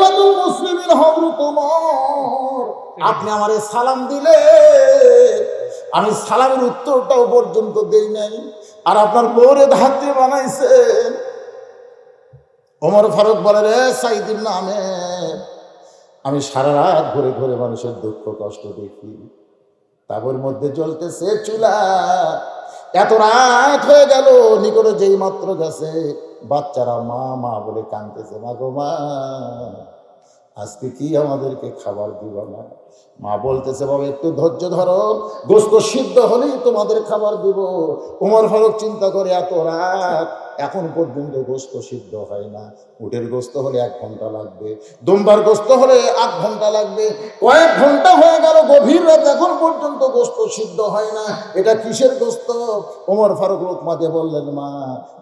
খলিফাতুল মুসলিমিন হযরত ওমর, আপনি আমারে সালাম দিলে আমি সালামের উত্তরটাও পর্যন্ত দেই নাই, আর আপনার বউরে ধাত্রী বানাইছেন। ওমর ফারুক বলে, রে সাইদ ইবনে আমের, আমি সারা রাত ঘুরে ঘুরে মানুষের দুঃখ কষ্ট দেখি, তাবুর মধ্যে জ্বলতেছে চুলা, এত রাত হয়ে গেল, নিকটে যেই মাত্র গেছে বাচ্চারা মা মা বলে কাঁদতেছে, মা গো মা, আজকে কি আমাদেরকে খাবার দিবা না? মা বলতেছে, বাবা একটু ধৈর্য ধরো, গোশত সিদ্ধ হলেই তোমাদের খাবার দিব। ওমর ফারুক চিন্তা করে, এত রাত এখন পর্যন্ত গোশত সিদ্ধ হয় না, উটের গোশত হলে 1 ঘন্টা লাগবে, দুম্বার গোশত হলে 8 ঘন্টা লাগবে, কয়েক ঘন্টা হয়ে গেল, গভীর রাত, এখন পর্যন্ত গোশত সিদ্ধ হয় না, এটা কিসের গোশত? ওমর ফারুক লোকমা দিয়ে বললেন, মা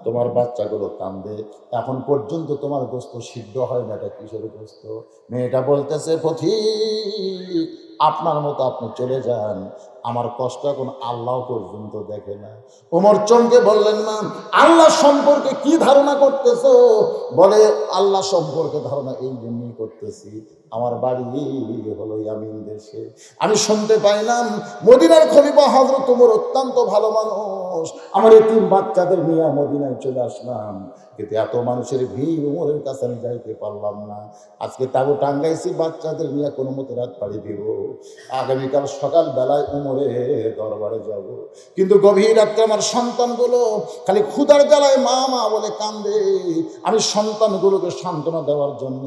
তোমার বাচ্চাগুলো কান্দে, এখন পর্যন্ত তোমার গোশত সিদ্ধ হয় না, এটা কিসের গোশত? মেয়েটা বলতেছে, পথিক আপনার মতো আপনি চলে যান, আমার কষ্ট এখন আল্লাহ পর্যন্ত দেখে না। ওমর চমকে বললেন, মা আল্লাহ সম্পর্কে কি ধারণা করতেছো? বলে, আল্লাহ সম্পর্কে ধারণা এই জন্যই করতেছি, আমার বাড়ি হলো ইয়ামিন দেশে, আমি শুনতে পাইলাম মদিনার খলিফা হযরত ওমর অত্যন্ত ভালো মানুষ, আমার এতিম বাচ্চাদের নিয়ে মদিনায় চলে আসলাম, কিন্তু এত মানুষের ভিড়, ওমরের কাছে আমি যাইতে পারলাম না, আজকে তাবু টাঙ্গাইছি, বাচ্চাদের নিয়ে কোনো মতে রাত পাড়ি দিব, আগামীকাল সকাল বেলায় ওমরের দরবারে যাব, কিন্তু গভীর রাত্রে আমার সন্তানগুলো খালি ক্ষুধার জ্বালায় মা মা বলে কান্দে, আমি সন্তানগুলোকে সান্ত্বনা দেওয়ার জন্য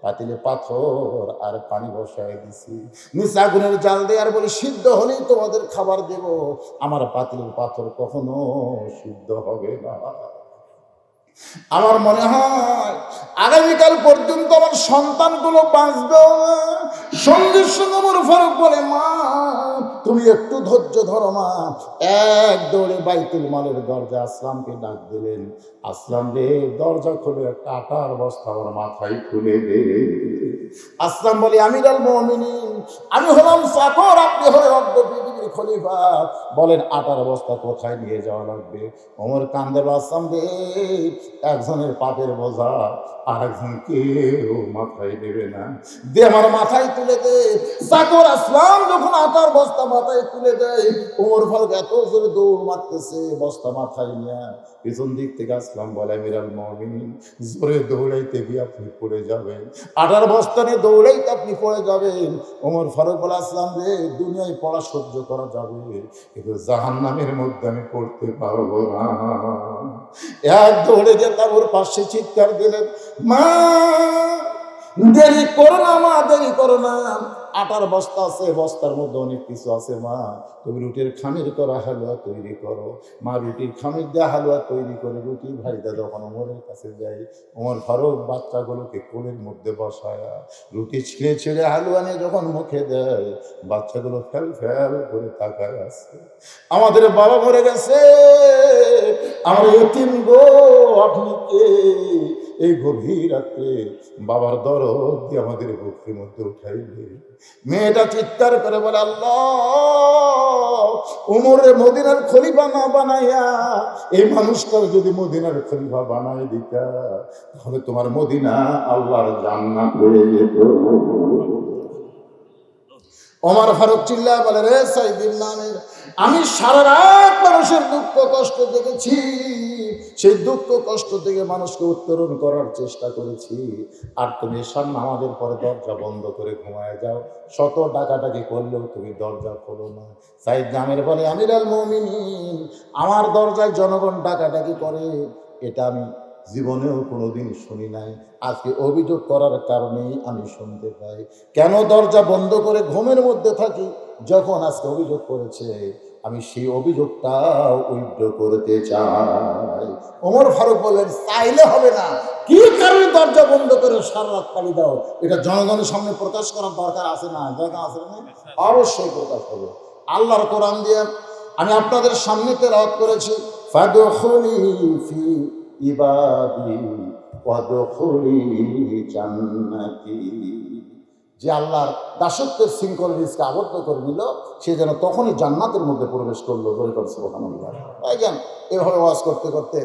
পাতিলে পাথর আর পানি বসায় দিছি, নিচে আগুনের জাল দিয়ে আর বলি সিদ্ধ হলেই তোমাদের খাবার দেব, আমার পাতিলের পাথর কখনো সিদ্ধ হবে না। আমার মনে হয় আগামীকাল পর্যন্ত আমার সন্তানগুলো বাঁচবেও না। সঙ্গে সঙ্গে ওমর ফারুক বলে, মা তুমি একটু ধৈর্য ধরো মা। এক দৌড়ে বাইতুল মালের দরজা আসলামকে ডাক দিলেন, আসলাম রে দরজা খুলে একটা আটার বস্তা আমার মাথায় খুলে দে। আসলাম বলে, আমিরুল মুমিনিন, আমি হলাম চাকর, আপনি হলেন অর্ধ পৃথিবীর খলিফা, বলেন আটার বস্তা কোথায় নিয়ে যাওয়া লাগবে? ওমর কান্দে, আসলাম রে একজনের পাপের বোঝা আরেকজন কেউ মাথায় নেবে না, দে আমার মাথায় তুলে দে। চাকর আসলাম যখন আটার বস্তা মাথায় তুলে দেয়, ওমর ফারুক এত জোরে দৌড় মারতেছে বস্তা মাথায় নিয়ে, পিছন দিক থেকে আসলাম বলে, আমিরুল মুমিনিন জোরে দৌড়াইতে গিয়ে আপনি পড়ে যাবেন, আটার বস্তা নিয়ে দৌড়াইতে আপনি পড়ে যাবেন। ওমর ফারুক বলে, আসলাম রে দুনিয়ায় পড়া সহ্য করা যাবে, কিন্তু জাহান্নামের মধ্যে আমি পড়তে পারবো না। এক দৌড়ে যেতাম ওর পাশে চিৎকার দিলেন, মা দেরি করো না মা, দেরি করো না, আটার বস্তা আছে, বস্তার মধ্যে অনেক কিছু আছে, মা তুমি রুটির খামির করা হালুয়া তৈরি করো। মা রুটির খামির দেওয়া হালুয়া তৈরি করে রুটি ভাইদা যখন ওমরের কাছে যাই, ওমর ফারুক বাচ্চাগুলোকে কোলের মধ্যে বসায় রুটি ছিঁড়ে ছিঁড়ে হালুয়া নিয়ে যখন মুখে দেয়, বাচ্চাগুলো ফেল ফেল করে তাকায় আছে। আমাদের বাবা মরে গেছে, আমার এতিম গো, আপনি কে? এই গভীর রাত্রে বাবার দরদ দিয়ে আমাদের বুকের মধ্যে উঠাইলে। মেয়েটা চিৎকার করে বলে, আল্লাহ ওমরে মদিনার খলিফা না বানাইয়া এই মানুষটার যদি মদিনার খলিফা বানাই দিতা, তাহলে তোমার মদিনা আল্লাহর জান্নাত হয়ে যেত। ওমর ফারুক চিল্লা বলে, রে সাইদ ইবনে আমের, আমি সারা রাত মানুষের দুঃখ কষ্ট দেখেছি, সেই দুঃখ কষ্ট থেকে মানুষকে উত্তরণ করার চেষ্টা করেছি, আর তুমি সামনে আমাদের পরে দরজা বন্ধ করে ঘুমায় যাও, শত ডাকাডাকি করলেও তুমি দরজা খোলো না। সাইদ আমের বলে, আমিরুল মুমিনিন, আমার দরজায় জনগণ ডাকাডাকি করে এটা আমি জীবনেও কোনোদিন শুনি নাই, আজকে অভিযোগ করার কারণেই আমি শুনতে পাই। কেন দরজা বন্ধ করে ঘুমের মধ্যে থাকি? যখন আজকে অভিযোগ করেছে, আমি সেই অভিযোগটাও উইথড্র করতে চাই। ওমর ফারুক বললেন, চাইলে হবে না, কি কারণে দরজা বন্ধ করে সারা রাত পানি দাও, এটা জনগণের সামনে প্রকাশ করার দরকার আছে না? দরকার আছে না? অবশ্যই প্রকাশ হবে। আল্লাহর কোরআন দিয়ে আমি আপনাদের সামনে তেলাওয়াত করেছি, ফাদখুলি ফি ইবাদি ওয়াদখুলি জান্নাতি, যে আল্লাহর দাসত্বের শৃঙ্খল নিজকে আবদ্ধ করে নিল, সে যেন তখনই জান্নাতের মধ্যে প্রবেশ করলো। সুবহানাল্লাহ। ভাইজান, এভাবে ওয়াজ করতে করতে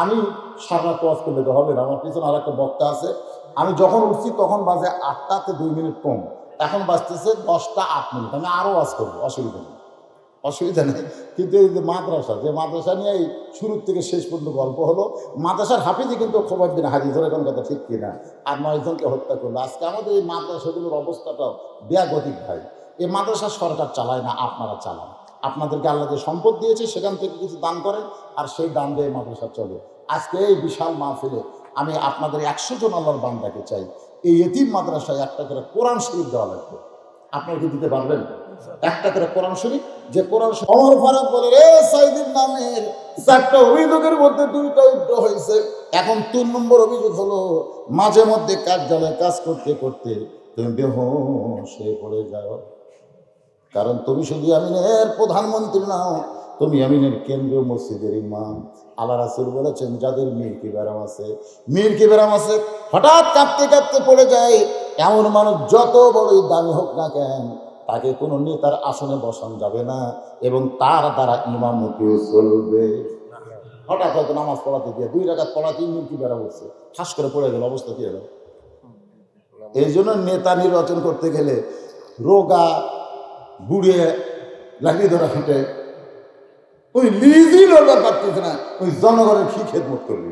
আমি সারা রাত ওয়াজ করলে তো হবে না, আমার পিছনে আর একটা বক্তা আছে, আমি যখন উঠছি তখন বাজে 8টাতে 2 মিনিট কম, এখন বাজতেছে 10টা 8 মিনিট। আমি আরও ওয়াজ করবো, অসুবিধা নেই, অসুবিধা নেই। কিন্তু এই যে মাদ্রাসা নিয়ে এই শুরুর থেকে শেষ পর্যন্ত গল্প হলো। মাদ্রাসার হাফিজই কিন্তু খবর দিন হাজির ধরে, কোন কথা ঠিক কিনা, আর 9 জনকে হত্যা করলো। আজকে আমাদের এই মাদ্রাসাগুলোর অবস্থাটাও ব্যাগতিক ভাই। এই মাদ্রাসা সরকার চালায় না, আপনারা চালান। আপনাদেরকে আল্লাহ যে সম্পদ দিয়েছে সেখান থেকে কিছু দান করেন, আর সেই দান দিয়ে মাদ্রাসা চলে। আজকে এই বিশাল মাহফিলে আমি আপনাদের 100 জন আল্লাহর বান্দাকে চাই, এই এতিম মাদ্রাসায় একটা করে কোরআন শরীফ দেওয়া লাগবে। আপনারা কি দিতে পারবেন? একটা করে কোরআন শরীফ, যে কোরআন ওমর ফারুক বলে, রে সাইদির নামের 4টা অভিযোগের মধ্যে 2টা উত্তর হয়েছে। এখন 3 নম্বর অভিযোগ হলো, মাঝে মধ্যে কার্যালয়ে কাজ করতে করতে তুমি বেহুশ হয়ে পড়ে যাও। কারণ তুমি শুধু আমিনের প্রধানমন্ত্রী নাও, তুমি আমিনের কেন্দ্রীয় মসজিদের ইমাম। আল্লাহ রাসূল বলেছেন, যাদের মির্কি ব্যারাম আছে, হঠাৎ কাঁপতে কাঁপতে পড়ে যায়, এমন মানুষ যত বড়ই দামি হোক না কেন, তাকে কোনো নেতার আসনে বসানো যাবে না, এবং তার দ্বারা ইমামতিও চলবে। হঠাৎ হয়তো নামাজ পড়াতে গিয়ে 2 রাকাত পড়াতেই মির্কি ব্যারাম হচ্ছে, ঠাস করে পড়ে গেল, অবস্থা কি হলো? এই জন্য নেতা নির্বাচন করতে গেলে রোগা বুড়িয়ে লাগিয়ে ধরা হেঁটে ওই লিজই লড়বার পারতেছে না, ওই জনগণের কি খেদমত করবে?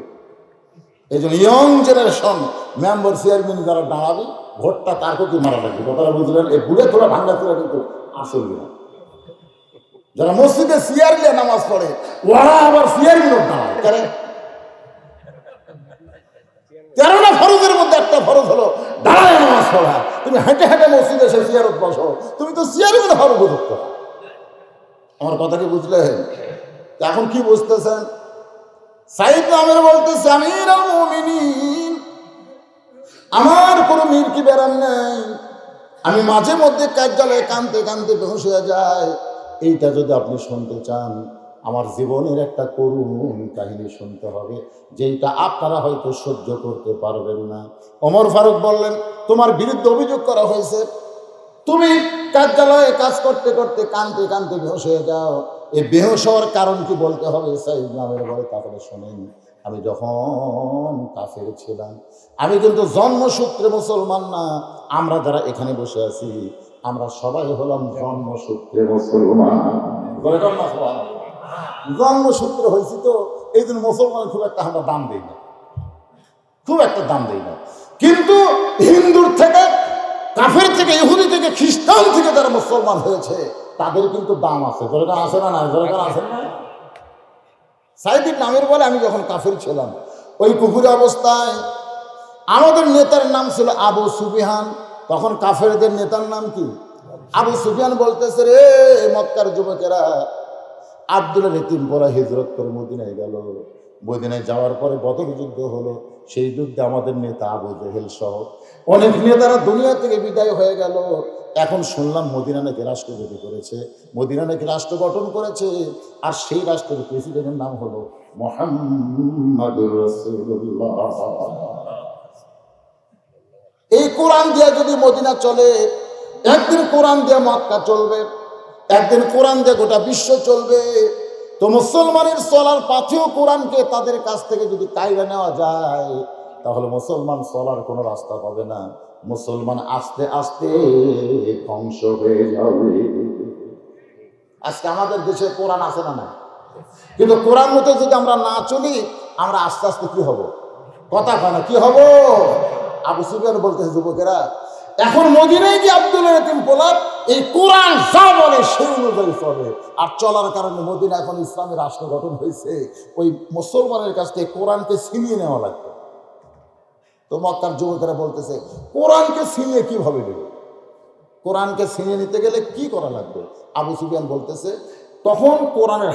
এই জন্য ইয়ং জেনারেশন মেম্বার চেয়ারম্যান যারা দাঁড়াবে, ভোটটা তার কি মারা লাগবে, কথাটা বুঝলেন? এই বুড়ে তোলা ভাঙ্গা তোলা কিন্তু আসল না। যারা মসজিদে চেয়ার নিয়ে নামাজ পড়ে, ওরা আবার চেয়ারই লোক দাঁড়ায়। 13টা ফরজের মধ্যে একটা ফরজ হলো দাঁড়ায় নামাজ পড়া। তুমি হেঁটে হেঁটে মসজিদে এসে চেয়ারত বসো, তুমি তো চেয়ারই মধ্যে ফরজ উপযুক্ত। আমার কথা কি বুঝলেন? এখন কি বুঝতেছেন? সাইদ আমির বলতেছে, আমিরুল মুমিনিন, আমার কোনো মির্কি ব্যারাম নেই, আমি মাঝে মধ্যে কার্যালয়ে কাঁদতে কাঁদতে বেহুশ হয়ে যায়। এইটা যদি আপনি শুনতে চান, আমার জীবনের একটা করুণ কাহিনী শুনতে হবে, যেটা আপনারা হয়তো সহ্য করতে পারবেন না। ওমর ফারুক বললেন, তোমার বিরুদ্ধে অভিযোগ করা হয়েছে, তুমি কার্যালয়ে কাজ করতে করতে কাঁদতে কাঁদতে বেহুশ হয়ে যাও। এই বেহুশ হওয়ার কারণ কি বলতে হবে? সাইদ নামের বলে, তাহলে শোনেন, আমি যখন কাফের ছিলাম, আমি কিন্তু জন্মসূত্রে মুসলমান না। আমরা যারা এখানে বসে আছি, আমরা সবাই হলাম জন্মসূত্রে মুসলমান। জন্মসূত্রে হয়েছি তো, এই জন্য মুসলমানের খুব একটা আমরা দাম দিই না, কিন্তু হিন্দুর থেকে, কাফের থেকে, ইহুদি থেকে, খ্রিস্টান থেকে যারা মুসলমান হয়েছে, তাদের কিন্তু দাম আছে। জোরেগান আছে না? জোরেগান আছে না? সাইদির নামের বলে, আমি যখন কাফের ছিলাম, ওই কুফুরি অবস্থায় আমাদের নেতার নাম ছিল আবু সুফিয়ান। তখন কাফেরদের নেতার নাম কি? আবু সুফিয়ান বলতেছে, রে মক্কার যুবকেরা, আব্দুল্লাহ এতিম পরা হিজরত করে মদিনায় গেল। মদিনায় যাওয়ার পরে বদর যুদ্ধ হলো, সেই যুদ্ধে আমাদের নেতা আবু জেহেল সহ অনেক নেতারা দুনিয়া থেকে বিদায় হয়ে গেল। এখন শুনলাম মদিনা নাকি রাষ্ট্র গঠন করেছে, মদিনা নাকি রাষ্ট্র গঠন করেছে, আর সেই রাষ্ট্রের প্রেসিডেন্টের নাম হলো মুহাম্মাদুর রাসূলুল্লাহ। এই কোরআন দিয়ে যদি মদিনা চলে, একদিন কোরআন দিয়ে মক্কা চলবে, একদিন কোরআন দিয়ে গোটা বিশ্ব চলবে। তো মুসলমানের চলার পাথেও কোরআনকে তাদের কাছ থেকে যদি কায়রা নেওয়া যায়, তাহলে মুসলমান চলার কোনো রাস্তা পাবে না, মুসলমান আস্তে আস্তে ধ্বংস হয়ে যাবে। আজকে আমাদের দেশে কোরআন আছে না? না, কিন্তু কোরআন মতো যদি আমরা না চলি, আমরা আস্তে আস্তে কি হব? কথা কয় না, কি হব? আবু সুফিয়ান বলতেছে, যুবকেরা, এখন মদিনায় গিয়ে আব্দুল্লাহ এতিম পোলাদ এই কোরআন যা বলে সেই অনুযায়ী চলে। আর চলার কারণে মদিনা এখন ইসলামী রাষ্ট্র গঠন হয়েছে, ওই মুসলমানের কাছ থেকে কোরআনকে ছিনিয়ে নেওয়া লাগবে। তো মক্কার যুবকেরা বলতেছে, কোরআনকে ছিনিয়ে কিভাবে দেবে? কোরআনকে ছিনিয়ে নিতে গেলে কি করা লাগবে? আবু সুফিয়ান বলতেছে, তখন কোরআনের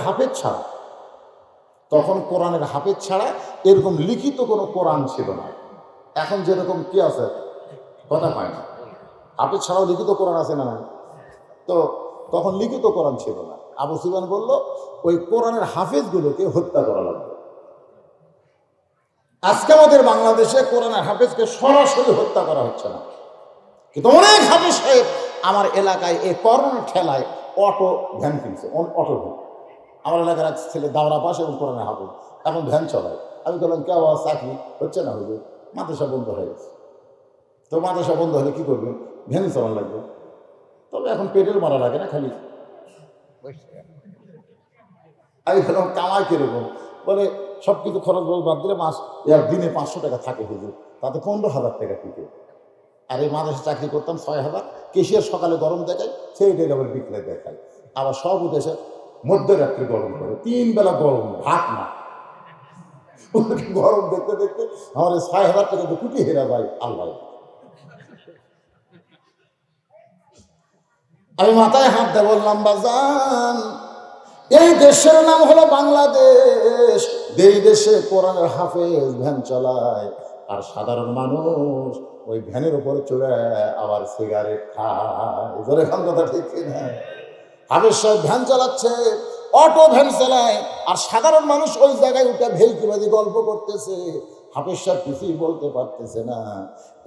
হাফেজ ছাড়া এরকম লিখিত কোনো কোরআন ছিল না। এখন যেরকম কি আছে, কথা পায় না, হাফেজ ছাড়াও লিখিত কোরআন আছে না? তো তখন লিখিত কোরআন ছিল না। আবু সুফিয়ান বলল, ওই কোরআনের হাফেজগুলোকে হত্যা করা লাগবে। আজকে আমাদের বাংলাদেশে কোরআনের হাফেজকে সরাসরি হত্যা করা হচ্ছে না, কিন্তু অনেক হাফেজ সাহেব আমার এলাকায় এই করোনা ঠেলায় অটো ভ্যান কিনছে, অটো ভ্যান। আমার এলাকার এক ছেলে দাওরা পাশে এবং কোরআনে হাফেজ, এখন ভ্যান চলায়। আমি বললাম, কে আবার চাকরি হচ্ছে না? হুজুর, মাদ্রাসা বন্ধ হয়ে গেছে। তো মাদ্রাসা বন্ধ হলে কি করবেন? ভ্যান চালানো লাগবে। তবে এখন পেট্রোল মারা লাগে না, খালি আমি বললাম কামাই কিরকম? বলে সব কিছু খরচ বরচ বাদ দিলে মাস দিনে 500 টাকা থাকে হুজুর, তাতে 15,000 টাকা টিকে। আর এই মাদ্রাসা চাকরি করতাম 6,000, কেশিয়ার সকালে গরম দেখায়, সেই ডেট আবার বিকেলে দেখায়, আবার সব উঠেছে মধ্যরাত্রি গরম করে, 3 বেলা গরম, ভাত না। গরম দেখতে দেখতে আমার 6,000 টাকা তো কুটি হেরা যায় আল্লাহ। আমি মাথায় হাত দিয়ে বললাম, বাজান এই দেশের নাম হলো বাংলাদেশ, এই দেশে কোরআনের হাফেজ ভ্যান চালায়, আর সাধারণ মানুষ ওই ভ্যানের উপরে চড়ে আবার সিগারেট খায়। জোরে খান কথা ঠিক কিনা? হাফেজ সাহেব ভ্যান চালাচ্ছে, অটো ভ্যান চালায়, আর সাধারণ মানুষ ওই জায়গায় উঠে ভেলকিবাজি গল্প করতেছে। হাফেজ সাহেব কিছুই বলতে পারতেছে না।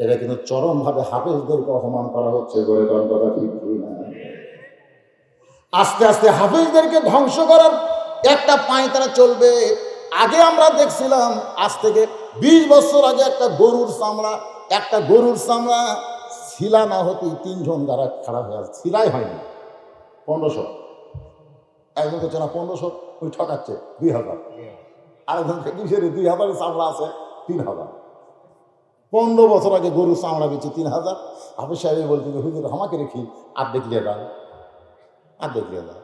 এটা কিন্তু চরমভাবে হাফেজদেরকে অপমান করা হচ্ছে। জোরে খান কথা ঠিক কিনা? আস্তে আস্তে হাফেজদেরকে ধ্বংস করার একটা পাঁয়তারা চলবে। আগে আমরা দেখছিলাম, আজ থেকে 20 বছর আগে একটা গরুর চামড়া ছিলা না হতেই 3 জন যারা খারাপ হয়ে আছে, ছিলাই হয়নি 1500, একজন হচ্ছে না 1500, ওই ঠকাচ্ছে 2000, আরেকজন 2000 চামড়া আছে 3000। 15 বছর আগে গরুর চামড়া বেঁচে 3000। হাফেজ সাহেব বলছে যে হুজুর আমাকে রেখি আর দেখলিয়ে দাও, আর দেখলিয়ে দাও।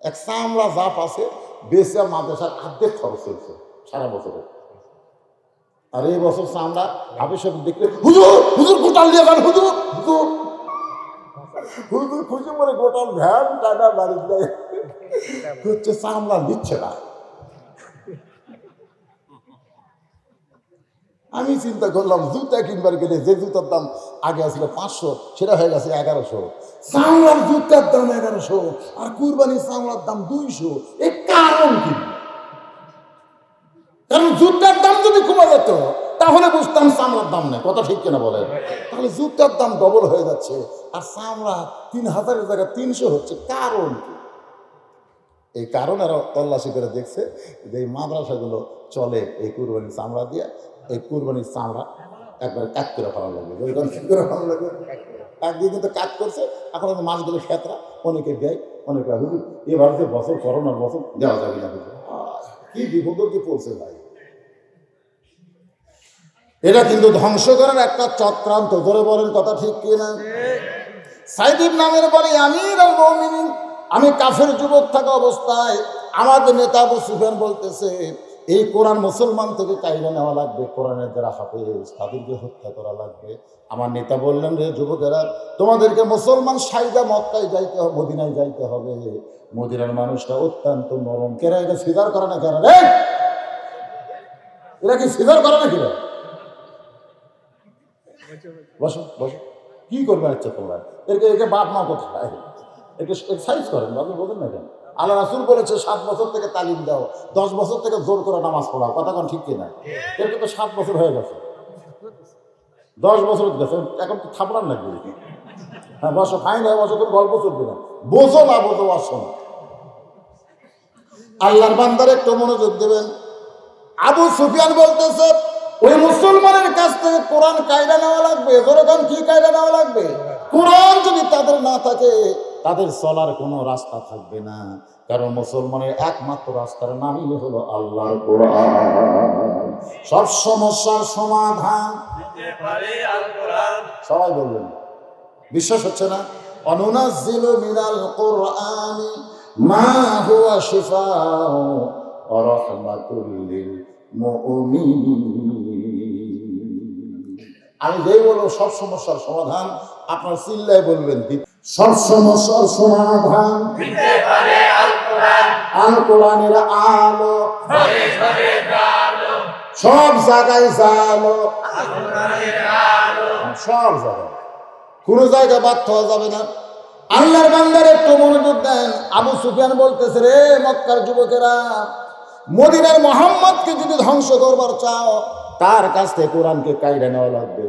এক চামড়া জাপ আছে বেশি, মাদ্রাসার অর্ধেক খরচ চলছে সারা বছরে। আর এই বছর চামড়া হাফেজ সাহেব দেখলে হুজুর হুজুর গোটাল দিয়ে যান, হুজুর হুজুর হুজুর খুশি মনে গোটাল ভ্যান টাকা বাড়িতে হচ্ছে, চামড়া দিচ্ছে না। আমি চিন্তা করলাম জুতা কিনবার গেলে যে জুতার দাম আগে আসলে 500 সেটা হয়ে গেছে 1100। চামড়ার জুতার দাম 1100 আর কুরবানির চামড়ার দাম 200। এর কারণ কি? কারণ জুতার দাম যদি কমে যেত তাহলে বুঝতাম চামড়ার দাম নেই। কথা ঠিক কিনা বলেন? তাহলে জুতার দাম ডবল হয়ে যাচ্ছে আর চামড়া 3000-এর জায়গায় 300 হচ্ছে। কারণ কি? এই কারণ আরো তল্লাশি করে দেখছে যে এই মাদ্রাসাগুলো চলে এই কুরবানির চামড়া দিয়ে। এই কুরবানির চামড়া একবার কাজ করে ভালো লাগবে, ভালো লাগবে। একদিন কিন্তু কাজ করছে, এখন মাছগুলো খেতরা অনেকে দেয়, অনেকে হুজুর এবার যে বছর করোনার বছর দেওয়া যাবে না। কি বিপদ কি পড়ছে ভাই! এটা কিন্তু ধ্বংস করার একটা চক্রান্ত। ধরে বলেন কথা ঠিক কিনা? সাইদ ইবনে আমির বলে, আমির আল মুমিনিন, আমি কাফের যুবক থাকা অবস্থায় আমাদের নেতা আবু সুফিয়ান বলতেছে এই কোরআন মুসলমান থেকে কাইরা নেওয়া লাগবে, কোরআনের যারা হাফেজ তাদেরকে হত্যা করা লাগবে। আমার নেতা বললেন, রে যুবকেরা, তোমাদেরকে মুসলমান সাইদা মক্কায় যাইতে হবে, মদিনায় যাইতে হবে। মদিনার মানুষটা অত্যন্ত নরম। কেরা এটা স্বীকার করে না? কেন রে এরা কি স্বীকার করে না? কিনা বসো বসো, কি করবে ইচ্ছা তোমরা? একে বাপ মা কোথায়? একে এক্সারসাইজ করেন, আপনি বলেন না কেন? আল্লাহ রাসূল বলেছে 7 বছর থেকে তালিম দাও, 10 বছর থেকে জোর করে নামাজ পড়াও। কথা কোন ঠিক কিনা? এরকম তো 7 বছর হয়ে গেছে, 10 বছর গেছে, এখন তো থাপড়ান লাগবে। হ্যাঁ বসো, ফাইন হয়ে বসো, তোর গল্প চলবে না। বোঝো না বোঝো আসো না। আল্লাহর বান্দার একটু মনোযোগ দেবেন। আবু সুফিয়ান বলতেছে ওই মুসলমানের কাছ থেকে কোরআন কায়দা নেওয়া লাগবে। যেরকম কি কায়দা নেওয়া লাগবে? কোরআন যদি তাদের না থাকে তাদের চলার কোনো রাস্তা থাকবে না। কারণ মুসলমানের একমাত্র রাস্তার নামই হলো আল্লাহর কোরআন। সব সমস্যার সমাধান সবাই বলবেন, বিশ্বাস হচ্ছে না? অনুনাজ্জিলু মিনাল কোরআনি মা হুয়া শিফাউ ওয়া রাহমাতুল লিল মুমিনিন। আমি যেই বলবো সব সমস্যার সমাধান, আপনার চিল্লায় বলবেন সব সমস্যার সমাধান দিতে পারে আল কোরআন। আল কোরআনের আলো ঘরে ঘরে জালো, সব জায়গায় জালো, আল কোরআনের আলো সব জায়গায়, কোনো জায়গায় বাদ হওয়া যাবে না। আল্লাহর বান্দার একটু মনোযোগ দেন। আবু সুফিয়ান বলতেছে, রে মক্কার যুবকেরা, মদিনার মুহাম্মদকে যদি ধ্বংস করবার চাও তার কাছ থেকে কোরআনকে কায়দা নেওয়া লাগবে।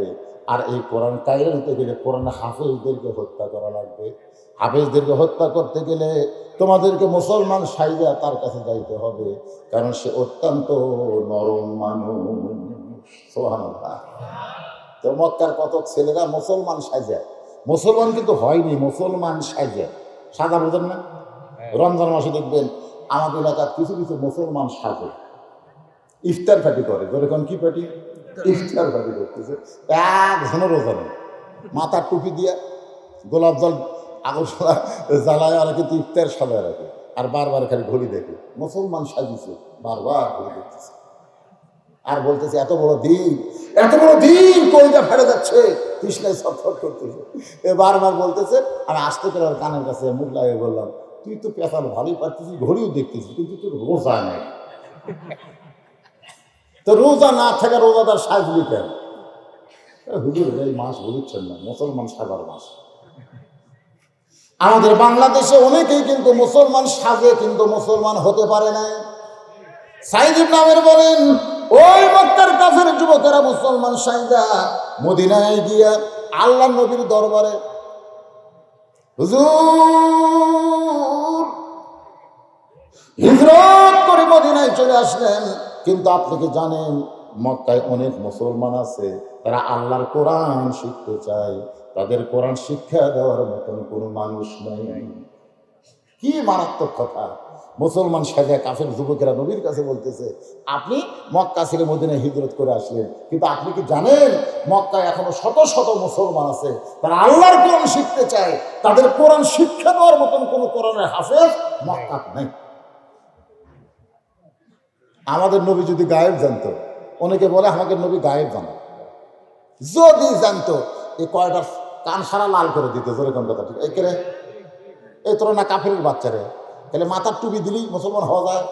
আর এই কোরআন কায়দা নিতে গেলে কোরআন হাফেজদেরকে হত্যা করা লাগবে। হাফেজদেরকে হত্যা করতে গেলে তোমাদেরকে মুসলমান সাইদা তার কাছে যাইতে হবে, কারণ সে অত্যন্ত নরম মানুষ। সুবহানাল্লাহ। তো মক্কার কত ছেলেরা মুসলমান সাজে, মুসলমান কিন্তু হয়নি, মুসলমান সাজে, সাদা বোঝেন না? রমজান মাসে দেখবেন আমাদের এলাকার কিছু কিছু মুসলমান সাজে, ইফতার পার্টি করে, যেরকম কি পার্টি, ইফতার পার্টি করতেছে, এক ঘন রোজা নেই, মাথার টুপি দিয়ে গোলাপ জল আগর জ্বালায়, আর কিন্তু ইফতার সাজায় রাখে, আর বারবার খালি ঘড়ি দেখে, মুসলমান সাজিছে, বারবার ঘড়ি দেখতেছে, আর বলতেছে এত বড় দিন, এত বড় দিন কইটা ফেলে যাচ্ছে, তৃষ্ণায় ছটফট করতেছে, এ বারবার বলতেছে। আমি আসতে করে ওর কানের কাছে মুখ লাগিয়ে বললাম, তুই তো পেশাল ভালোই পারতেছিস, ঘড়িও দেখতেছিস, কিন্তু তোর রোজা নেই, তো রোজা না থাকা রোজাদার সাজলি কেন? হুজুর এই মাস বুঝছেন না, মুসলমান সাজার মাস। আমাদের বাংলাদেশে অনেকেই কিন্তু মুসলমান সাজে, কিন্তু মুসলমান হতে পারে না। সাইদ ইবনে আমের বলেন, ওই মক্কার কাফের যুবকেরা মুসলমান সাইদা মদিনায় গিয়া আল্লাহ নবীর দরবারে, হুজুর হিজরত করে মদিনায় চলে আসলেন, কিন্তু আপনি কি জানেন মক্কায় অনেক মুসলমান আছে, তারা আল্লাহর কোরআন শিখতে চায়, তাদের কোরআন শিক্ষা দেওয়ার মতন কোনো মানুষ নেই। কি মারাত্মক কথা! মুসলমান সাজা কাফের যুবকেরা নবীর কাছে বলতেছে, আপনি মক্কা ছেড়ে মদিনায় হিজরত করে আসলেন, কিন্তু আপনি কি জানেন মক্কায় এখনো শত শত মুসলমান আছে, তারা আল্লাহর কোরআন শিখতে চায়, তাদের কোরআন শিক্ষা দেওয়ার মতন কোনো কোরআনের হাফেজ মক্কা নেই। আমাদের নবী যদি গায়েব জানতো, অনেকে বলে আমাদের নবী গায়েব জানে, যদি জানতো এই কয়টা কান সারা লাল করে দিত, যেরকম কথা। ঠিক এখানে এই তোর না কাফের বাচ্চারে, তাহলে মাথার টুপি দিলি মুসলমান হওয়া যায়?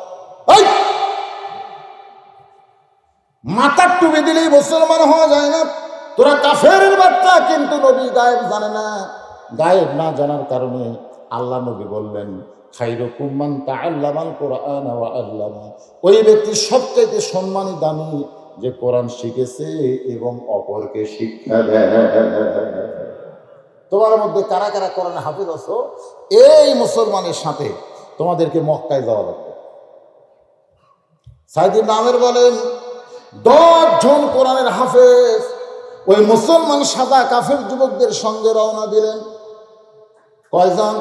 মাথার টুপি দিলেই মুসলমান হওয়া যায় না, তোরা কাফের বাচ্চা। কিন্তু নবী গায়েব জানে না, গায়েব না জানার কারণে আল্লাহ নবী বললেন, খাইরুকুম মান তাআল্লামাল কুরআন ওয়া আল্লামা, ওই ব্যক্তি সবচেয়ে সম্মানী দামি যে কোরআন শিখেছে এবং অপরকে শিক্ষা দেয়। তোমার মধ্যে কারা কারা কোরআন হাফেজ আছো, এই মুসলমানের সাথে তোমাদেরকে মক্কায় যাওয়া লাগবে। সাইদ ইবনে আমের বলেন, 10 জন কোরআনের হাফেজ ওই মুসলমান সাদা কাফের যুবকদের সঙ্গে রওনা দিলেন। কয়জন?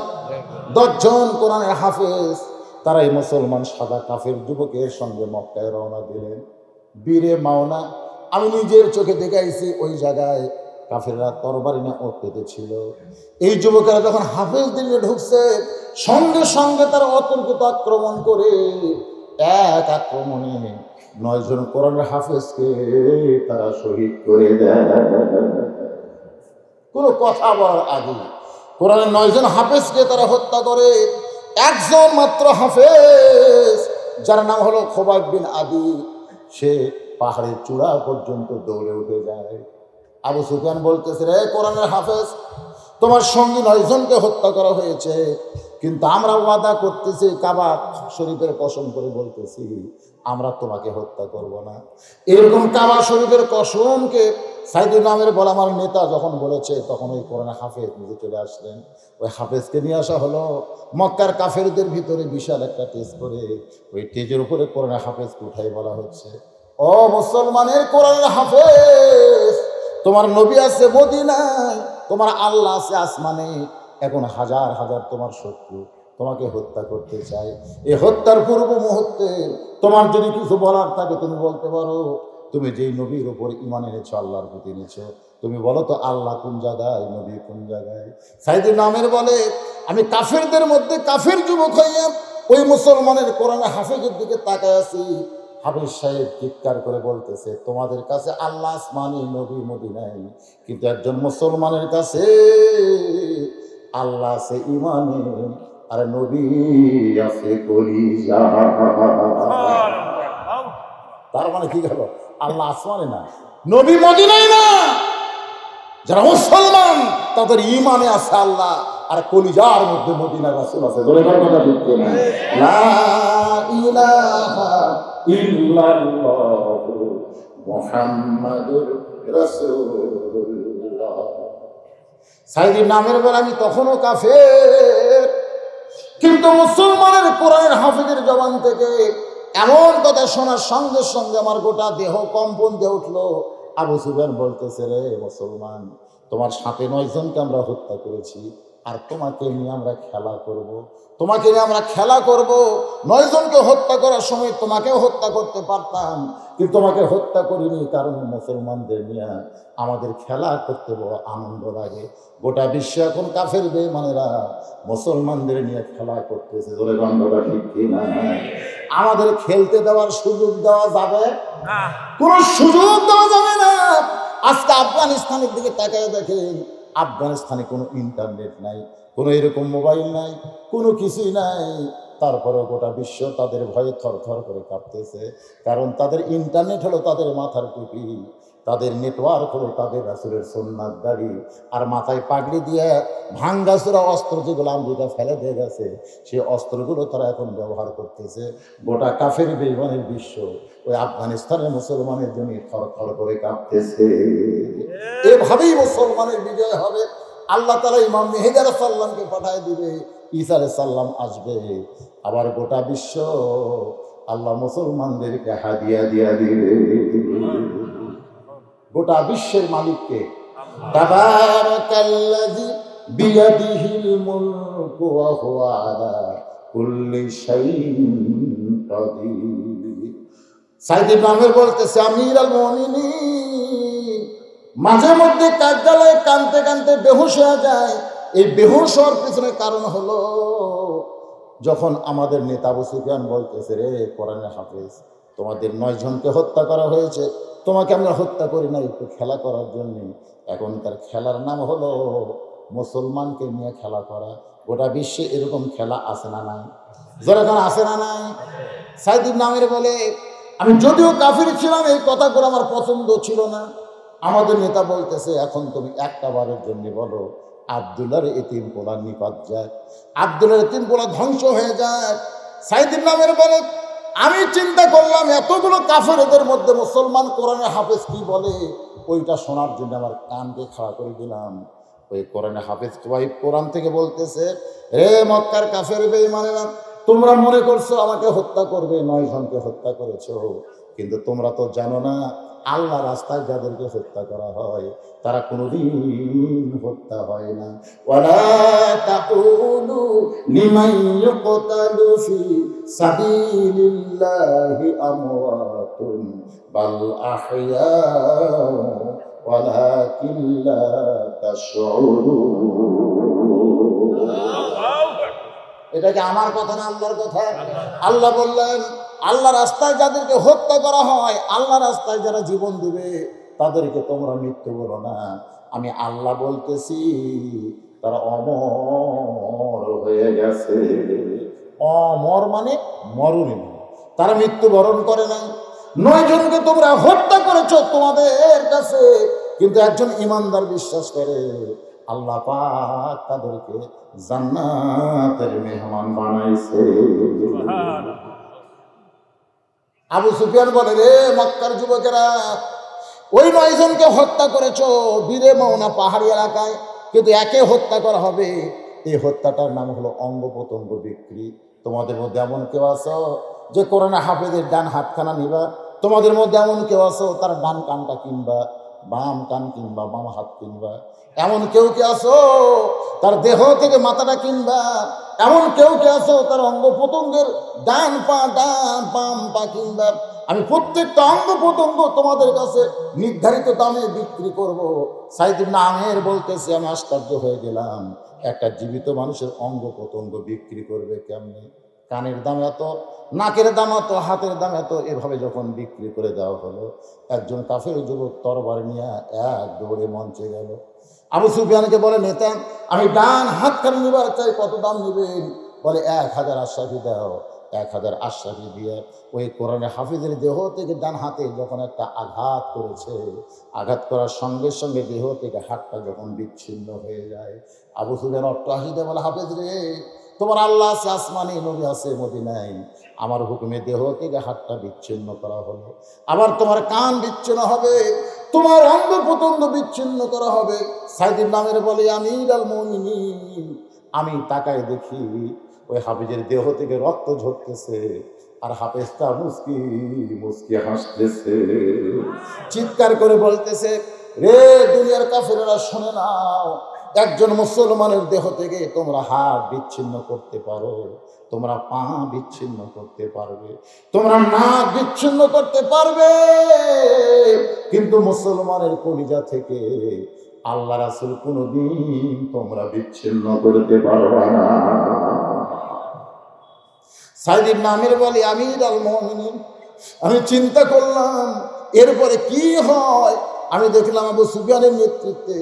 10 জন কোরআনের হাফেজ, তারা এই মুসলমান সাদা কাফের যুবকের সঙ্গে মক্কায় রওনা দিলেন। বীরে মাওনা, আমি নিজের চোখে দেখাইছি, ওই জায়গায় কাফেররা তরবারি না ওঠতে ছিল। এই যুবকেরা যখন হাফেজ দিলে ঢুকছে, সঙ্গে সঙ্গে তারা অতর্কিত আক্রমণ করে, এক আক্রমণে 9 জন কোরআনের হাফেজকে তারা শহীদ করে দেয়। কোনো কথা বলার আগে কোরআনের 9 জন হাফেজকে তারা হত্যা করে। একজন মাত্র হাফেজ, যার নাম হলো খোবাইব বিন আদি, সে পাহাড়ের চূড়া পর্যন্ত দৌড়ে উঠে যায়। আবু সুফিয়ান বলতেছে, রে কোরআনের হাফেজ, তোমার সঙ্গী 9 জনকে হত্যা করা হয়েছে, কিন্তু আমরা ওয়াদা করতেছি, কাবা শরীফের কসম করে বলতেছি, আমরা তোমাকে হত্যা করব না। এরকম কাবা শরীফের কসমকে সাইদ ইবনে আমের বলা আমার নেতা যখন বলেছে, তখন ওই কোরআনের হাফেজ নিজে চলে আসলেন। ওই হাফেজকে নিয়ে আসা হলো। মক্কার কাফেরদের ভিতরে বিশাল একটা টেজ করে ওই টেজের উপরে কোরআনের হাফেজকে উঠাই বলা হচ্ছে, ও মুসলমানের কোরআনের হাফেজ, তোমার নবী আছে মদিনায়, তোমার আল্লাহ আছে আসমানে, এখন হাজার হাজার তোমার শত্রু তোমাকে হত্যা করতে চায়। এই হত্যার পূর্ব মুহূর্তে তোমার যদি কিছু বলার থাকে তুমি বলতে পারো। তুমি যেই নবীর উপর ঈমান এনেছো, আল্লাহর প্রতি এনেছো, তুমি বলো তো আল্লাহ কোন জায়গায়, নবী কোন জায়গায়? সাইদ ইবনে আমের বলে, আমি কাফেরদের মধ্যে কাফের যুবক হইয়া ওই মুসলমানের কোরআনে হাফেজের দিকে তাকায় আছি। হাফেজ সাহেব চিৎকার করে বলতেছে, তোমাদের কাছে আল্লাহ আসমানি, নবী মদিনায়, কিন্তু একজন মুসলমানের কাছে আল্লাহ আছে ইমানে, আর নবী আছে কলিজা। তার মানে কি গেল? আল্লাহ আসমানে না, নবী মদিনায় না, যারা মুসলমান তাদের ইমানে আছে আল্লাহ, আর কলিজার মধ্যে মদিনার রাসূল আছে। বলে কথা ঠিক না? লা ইলাহা ইল্লাল্লাহু মুহাম্মাদুর রাসূলুল্লাহ। সাইদ ইবনে আমের বলে, আমি তখনও কাফের, কিন্তু মুসলমানের কোরআনের হাফেজের জবান থেকে এমন কথা শোনার সঙ্গে সঙ্গে আমার গোটা দেহ কম্পন দিয়ে উঠলো। আবু সুফিয়ান বলতেছে, রে মুসলমান, তোমার সাথে 9 জনকে আমরা হত্যা করেছি, আর তোমাকে নিয়ে আমরা খেলা করব। তোমাকে নিয়ে আমরা খেলা করব। 9 জনকে হত্যা করার সময় তোমাকেও হত্যা করতে পারতাম, কিন্তু তোমাকে হত্যা করিনি, কারণ মুসলমানদের নিয়ে আমাদের খেলা করতে বড় আনন্দ লাগে। গোটা বিশ্ব এখন কাফের বেঈমানেরা মুসলমানদের নিয়ে খেলা করতেছে। ধরে গন্ধটা ঠিক কিনা? আমাদের খেলতে দেওয়ার সুযোগ দেওয়া যাবে না, কোনো সুযোগ দেওয়া যাবে না। আজকে আফগানিস্তানের দিকে তাকায় দেখেন, আফগানিস্তানে কোনো ইন্টারনেট নাই, কোনো এরকম মোবাইল নাই, কোনো কিছুই নাই। তারপরে গোটা বিশ্ব তাদের ভয়ে থরথর করে কাঁপতেছে, কারণ তাদের ইন্টারনেট হলো তাদের মাথার টুপি, তাদের নেটওয়ার্ক হলো তাদের রাসূলের সুন্নাত দাড়ি, আর মাথায় পাগড়ি দিয়ে ভাঙ্গাচোরা অস্ত্র যেগুলো আমেরিকা ফেলে দিয়ে গেছে, সেই অস্ত্রগুলো তারা এখন ব্যবহার করতেছে। গোটা কাফের বেঈমানের বিশ্ব ওই আফগানিস্তানের মুসলমানের জন্য থরথর করে কাঁপতেছে। এভাবেই মুসলমানের বিজয় হবে। আল্লাহ তাআলা ইমাম মেহেদী আলাইহিস সালামকে পাঠায় দিবে, ঈসা আলাইহিস সালাম আসবে, আবার গোটা বিশ্ব আল্লাহ মুসলমানদেরকে হাদিয়া দিয়া দিবে। গোটা বিশ্বের মালিককে। তাবারাকাল্লাযী বিয়াদিহিল মুলকু ওয়া হুয়া আলা কুল্লি শাইইন কাদির। সাইদ ইবনে আমির বলতেছে, আমিরুল মুমিনিন মাঝে মধ্যে কার্যালয়ে কানতে কানতে বেহুশ হয়ে যায়। এই বেহুশ হওয়ার পিছনে কারণ হলো, যখন আমাদের নেতা আবু সুফিয়ান বলতেছে, রে কোরআনের হাফেজ, তোমাদের 9 জনকে হত্যা করা হয়েছে, তোমাকে আমরা হত্যা করি না একটু খেলা করার জন্য। এখনকার খেলার নাম হলো মুসলমানকে নিয়ে খেলা করা। গোটা বিশ্বে এরকম খেলা আছে না নাই? যেরকম আছে না নাই? সাইদ ইবনে আমির বলে, আমি যদিও কাফির ছিলাম, এই কথাগুলো আমার পছন্দ ছিল না। আমাদের নেতা বলতেছে, এখন তুমি একটা বারের জন্য বলো, আব্দুল্লাহর এতিম পোলা নিপাত যায়, আব্দুল্লাহর এতিম পোলা ধ্বংস হয়ে যায়। সাইদ ইবনে আমির বলে, আমি চিন্তা করলাম এতগুলো কাফেরদের মধ্যে মুসলমান কোরআনের হাফেজ কি বলে, ওইটা শোনার জন্য আমার কানকে খাড়া করে দিলাম। ওই কোরআনের হাফেজ ভাই কোরআন থেকে বলতেছে, রে মক্কার কাফের বেঈমানেরা, তোমরা মনে করছো আমাকে হত্যা করবে, 9 জনকে হত্যা করেছো, কিন্তু তোমরা তো জানো না আল্লাহ রাস্তায় যাদেরকে হত্যা করা হয় তারা কোনোদিন হত্যা হয় না। ওয়ালা তাকুলু লিমান ইউকতালু ফি সাবিলিল্লাহি আমওয়াতুন বাল আহইয়া ওয়ালাকিন লা তাশউরুন। এটা কি আমার কথা না আল্লাহর কথা? আল্লাহ বললেন, আল্লাহ রাস্তায় যাদেরকে হত্যা করা হয়, আল্লাহ রাস্তায় যারা জীবন দিবে তাদেরকে তোমরা মৃত্যু বলো না। আমি আল্লাহ বলতেছি তারা অমর হয়ে গেছে। অমর মানে মরণে, তারা মৃত্যুবরণ করে নাই। 9 জনকে তোমরা হত্যা করেছো তোমাদের কাছে, কিন্তু একজন ইমানদার বিশ্বাস করে, আল্লাহ পাক তাদেরকে জান্নাতের মেহমান বানাইছে। আবু সুফিয়ান বলে, রে মক্কার যুবকেরা, ওই 9 জনকে হত্যা করেছো বীরে মাওনা পাহাড়ি এলাকায়, কিন্তু একে হত্যা করা হবে। এই হত্যাটার নাম হলো অঙ্গ প্রত্যঙ্গ বিক্রি। তোমাদের মধ্যে এমন কেউ আছো যে কোরআনে হাফেজের ডান হাতখানা নিবা? তোমাদের মধ্যে এমন কেউ আছো তার ডান কানটা কিনবা, বাম কান কিনবা, বাম হাত কিনবা? এমন কেউ কে আছো তার দেহ থেকে মাথাটা কিনবা? এমন কেউ কে আছো তার অঙ্গ প্রত্যঙ্গের ডান পা ডান বাম পা কিনবা? আমি প্রত্যেকটা অঙ্গ প্রত্যঙ্গ তোমাদের কাছে নির্ধারিত দামে বিক্রি করব। সাইদ ইবনে আমির বলতেছে, আমি আশ্চর্য হয়ে গেলাম, একটা জীবিত মানুষের অঙ্গ প্রত্যঙ্গ বিক্রি করবে কেমনে? কানের দাম এত, নাকের দাম এত, হাতের দাম এত, এভাবে যখন বিক্রি করে দেওয়া হলো, একজন কাফের যুবক তরবার নিয়ে এক দৌড়ে মঞ্চে গেল। আবু সুফিয়ানকে বলে, নেতা, আমি ডান হাতখানি নিবার চাই, কত দাম নেবেন? বলে, 1000 আশরাফি দাও। 1000 আশরাফি দিয়ে ওই কোরআনে হাফিজের দেহ থেকে ডান হাতে যখন একটা আঘাত করেছে, আঘাত করার সঙ্গে সঙ্গে দেহ থেকে হাতটা যখন বিচ্ছিন্ন হয়ে যায়, আবু সুফিয়ান অট্টহাসিতে বলে, হাফেজ রে, তোমার আল্লাহ আছে আসমানে, নবী আছে মদিনায়, আমার হুকুমে দেহ থেকে হাতটা বিচ্ছিন্ন করা হলো, আবার তোমার কান বিচ্ছিন্ন হবে, তোমার অঙ্গ প্রত্যঙ্গ বিচ্ছিন্ন করা হবে। সাইদ ইবনে আমির বলে, আমিরুল মুমিনিন, আমি তাকায় দেখি ওই হাফিজের দেহ থেকে রক্ত ঝরতেছে, আর হাফেজটা মুস্কি মুস্কি হাসতেছে, চিৎকার করে বলতেছে, রে দুনিয়ার কাফেররা শুনে নাও, একজন মুসলমানের দেহ থেকে তোমরা হাত বিচ্ছিন্ন করতে পারো, তোমরা পা বিচ্ছিন্ন করতে পারবে, তোমরা নাক বিচ্ছিন্ন করতে পারবে, কিন্তু মুসলমানের কলিজা থেকে আল্লাহ রাসূল কোনদিন তোমরা বিচ্ছিন্ন করতে পারবে না। সাইদ ইবনে আমির বলে, আমিরুল মুমিনিন, আমি চিন্তা করলাম এরপরে কি হয়। আমি দেখলাম আবু সুফিয়ানের নেতৃত্বে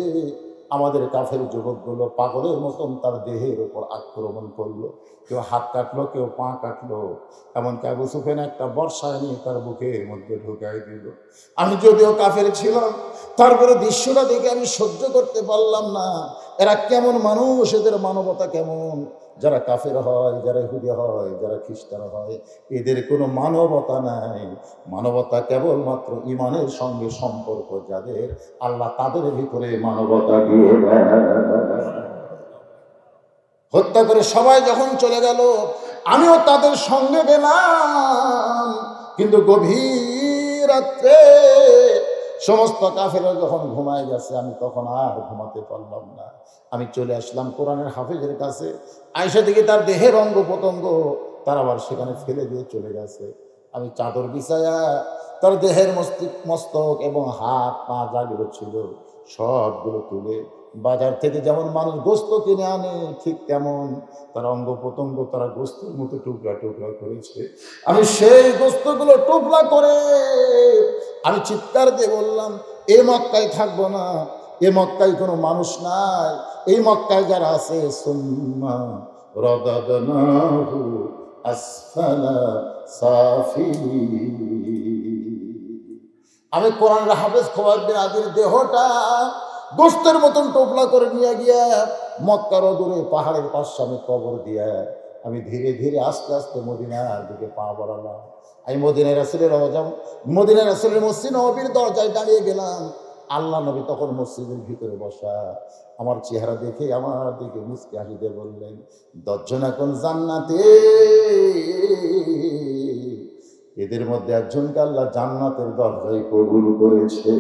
আমাদের কাফের যুবকগুলো পাগলের মতন তার দেহের উপর আক্রমণ করলো, কেউ হাত কাটলো, কেউ পা কাটলো, এমনকি আবু সুফিয়ান একটা বর্ষা নিয়ে তার বুকের মধ্যে ঢুকাই দিল। আমি যদিও কাফের ছিলাম, তারপরে দৃশ্যটা দেখে আমি সহ্য করতে পারলাম না। এরা কেমন মানুষ, এদের মানবতা কেমন। যারা কাফের হয়, যারা ইহুদি হয়, যারা খ্রিস্টান হয়, এদের কোনো মানবতা নাই। মানবতা কেবলমাত্র ঈমানের সঙ্গে সম্পর্ক যাদের, আল্লাহ তাদের ভিতরে মানবতা দিয়ে দেয়। হত্যা করে সবাই যখন চলে গেল, আমিও তাদের সঙ্গে গেলাম, কিন্তু গভীর রাত্রে সমস্ত কাফেররা যখন ঘুমায় গেছে, আমি তখন আর ঘুমাতে পারলাম না। আমি চলে আসলাম কোরআনের হাফেজের কাছে। আয়েশা দিকে তার দেহের অঙ্গ প্রত্যঙ্গ তার আবার সেখানে ফেলে দিয়ে চলে গেছে। আমি চাদর বিছায়া তার দেহের মস্তক এবং হাত পা যাগুলো ছিল সবগুলো তুলে, বাজার থেকে যেমন মানুষ গোস্ত কিনে আনে ঠিক তেমন তার অঙ্গ প্রত্যঙ্গ তারা গোস্তের মতো টুকরা টুকরা করেছে। আমি সেই গোস্তগুলো টুকরা করে আমি চিৎকার দিয়ে বললাম, এ মক্কায় থাকবো না, এ মক্কায় কোনো মানুষ নাই, এই মক্কায় যারা আছে সুম্মা রাদাদনাহু আসফালা সাফিলিন। আমি কোরআনের হাফেজ খোবাইব বিন আদির দেহটা গোস্তের মতন টোপলা করে নিয়ে গিয়া মক্কার অদূরে পাহাড়ের পাশে আমি কবর দিয়া আমি ধীরে ধীরে আস্তে আস্তে মদিনার দিকে পা বাড়ালাম। আমি মদিনা রাসূলের মদিনা রাসূলের মসজিদ নববীর দরজায় দাঁড়িয়ে গেলাম। আল্লাহ নবী তখন মসজিদের ভিতরে বসা। আমার চেহারা দেখে আমার দিকে মুচকি হাসি দিয়ে বললেন, 10 জন এখন জান্নাতে, এদের মধ্যে একজনকে আল্লাহ জান্নাতের দরজায় কবুল করেছে।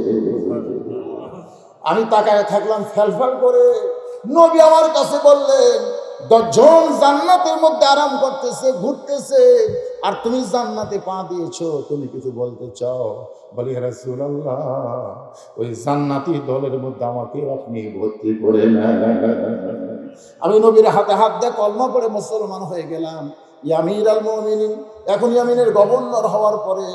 আমি তাকায় থাকলাম ফেলফেল করে। নবী আমার কাছে বললেন, 10 জন জান্নাতের মধ্যে আরাম করতেছে, ঘুরতেছে, আর তুমি জান্নাতে পা দিয়েছো, তুমি কিছু বলতে চাও? বলি, হে রাসূলুল্লাহ, ওই জান্নাতি দলের মধ্যে আমাকে আপনি ভর্তি করে নেন। আমি নবীর হাতে হাত দিয়ে কলমা পড়ে মুসলমান হয়ে গেলাম। আমিরুল মুমিনিন, এখন ইয়ামিনের গভর্নর হওয়ার পরে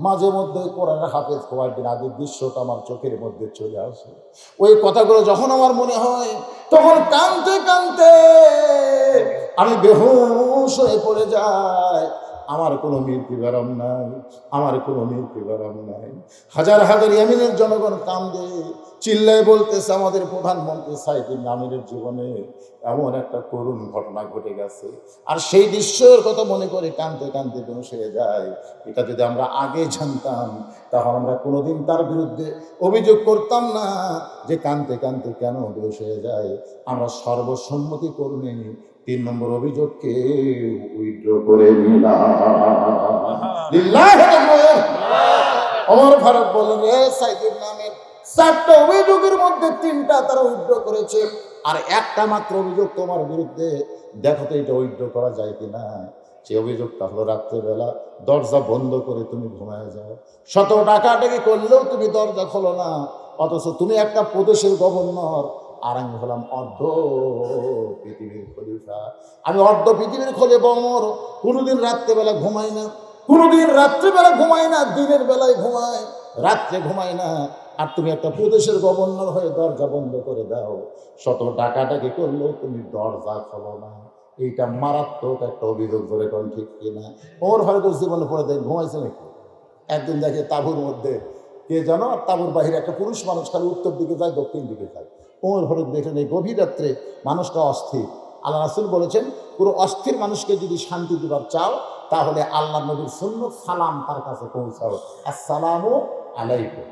মাঝে মধ্যে কোরআনের হাফেজ খোবাইব বিন আদির দৃশ্যটা আমার চোখের মধ্যে চলে আসে। ওই কথাগুলো যখন আমার মনে হয়, তখন কাঁদতে কাঁদতে আমি বেহুশ হয়ে পড়ে যাই। আমার কোনো মৃত্যু ব্যারাম নাই, আমার কোনো মৃত্যু ব্যারাম নাই। হাজার হাজার ইয়ামিনের জনগণ কান্দে, চিল্লায় বলতেছে, আমাদের প্রধানমন্ত্রী সাইদ ইবনে আমিরের জীবনে এমন একটা করুণ ঘটনা ঘটে গেছে। আর সেই দৃশ্যের কথা মনে করে কাঁদতে কাঁদতে বেহুশ হয়ে যায়। এটা যদি আমরা আগে জানতাম, তাহলে আমরা কোনোদিন তার বিরুদ্ধে অভিযোগ করতাম না যে কাঁদতে কাঁদতে কেন বেহুশ হয়ে যায়। আমরা সর্বসম্মতি কর্মে 3 নম্বর অভিযোগকে উইথড্র করে নিলাম। ওমর ফারুক বলেন, সাইদ ইবনে আমির 4টা অভিযোগের মধ্যে 3টা তারা উইথড্র করেছে, আর একটা মাত্র অভিযোগ তোমার বিরুদ্ধে, দেখো তো এটা উইথড্র করা যায় কিনা। সে অভিযোগটা হলো, রাত্রেবেলা দরজা বন্ধ করে তুমি ঘুমায় যাও, 100 টাকাটাকি করলেও তুমি দরজা খোলো না, অথচ তুমি একটা প্রদেশের গভর্নর, আর আমি হলাম অর্ধ পৃথিবীর খলিফা। আমি অর্ধ পৃথিবীর খলিফা ওমর কোনোদিন রাত্রেবেলা ঘুমাই না, কোনোদিন রাত্রেবেলা ঘুমাই না, দিনের বেলায় ঘুমায়, রাত্রে ঘুমাই না। আর তুমি একটা প্রদেশের গভর্নর হয়ে দরজা বন্ধ করে দাও, 100 টাকাটাকি করলেও তুমি দরজা খোলো না। এইটা মারাত্মক একটা অভিযোগ ধরে কোন ঠিক কিনা। ওমর ফারুকের জীবনে পড়ে দেখ ঘুমাইছে নাকি? একদিন দেখে তাঁবুর মধ্যে কে জানো, আর তাঁবুর বাহিরে একটা পুরুষ মানুষ খালি উত্তর দিকে যায়, দক্ষিণ দিকে যায়। ওমর ফারুক দেখলেন এই গভীর রাত্রে মানুষটা অস্থির। আল্লাহ রাসূল বলেছেন, পুরো অস্থির মানুষকে যদি শান্তি দিবার চাও, তাহলে আল্লাহ নবীর সুন্নত সালাম তার কাছে পৌঁছাও, আসসালামু আলাইকুম,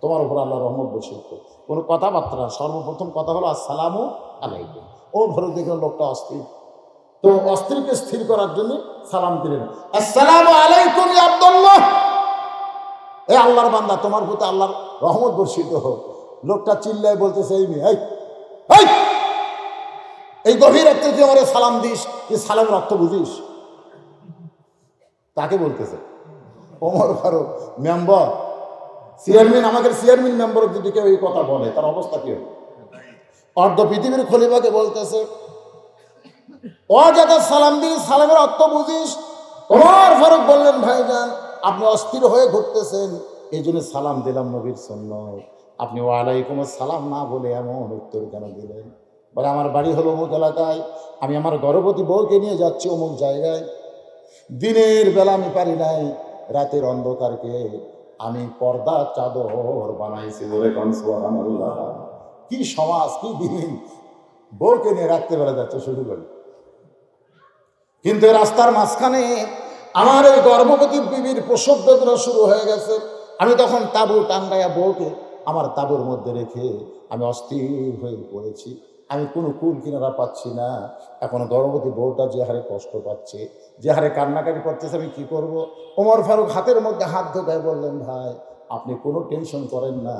তোমার উপর আল্লাহ রহমত বর্ষিত। কোনো কথাবার্তা, সর্বপ্রথম কথা হলো আসসালামু আলাইকুম। ওমর ফারুক দেখলেন লোকটা অস্থির, তো অস্ত্রীকে স্থির করার জন্য সালাম দিলেন, আসসালামু আলাইকুম ইয়া আব্দুল্লাহ, এ আল্লাহর বান্দা তোমার প্রতি আল্লাহর রহমত বর্ষিত হোক। লোকটা চিল্লায় বলতেছে, এই গভীর রাত্রে তুই আমার সালাম দিস, এই সালামের অর্থ বুঝিস? তাকে বলতেছে ওমর ফারুক মেম্বার, চেয়ারম্যান, আমাদের চেয়ারম্যান মেম্বার যদি কেউ এই কথা বলে তার অবস্থা কি হবে? অর্ধ পৃথিবীর খলিফাকে বলতেছে, ও যাতে সালাম দিস, সালামের অর্থ বুঝিস? ওমর ফারুক বললেন, ভাইজান আপনি অস্থির হয়ে ঘুরতেছেন, এই জন্য সালাম দিলাম নবীর সুন্নাত। আপনি ওয়ালাইকুম আসসালাম না বলে এমন উত্তর কেন দিলেন? বলে আমার বাড়ি হলো অমুক এলাকায়, আমি আমার গর্ভবতী বউকে নিয়ে যাচ্ছি অমুক জায়গায়, দিনের বেলা আমি পারি নাই, রাতের অন্ধকারকে আমি পর্দা চাদর বানাইছি। সুবহানাল্লাহ, কি সমাজ, কি দিন! বউকে নিয়ে রাত্রেবেলা যাচ্ছে শুরু করি, কিন্তু রাস্তার মাঝখানে আমার এই গর্ভবতী বিবির প্রসব বেদনা শুরু হয়ে গেছে। আমি তখন তাঁবু টাঙ্গাইয়া বউকে আমার তাঁবুর মধ্যে রেখে আমি অস্থির হয়ে পড়েছি, আমি কোনো কুল কিনারা পাচ্ছি না। এখন গর্ভবতী বউটা যে হারে কষ্ট পাচ্ছে, যে হারে কান্নাকাটি করতেছে, আমি কি করব? ওমর ফারুক হাতের মধ্যে হাত ঢোকায় বললেন, ভাই আপনি কোনো টেনশন করেন না,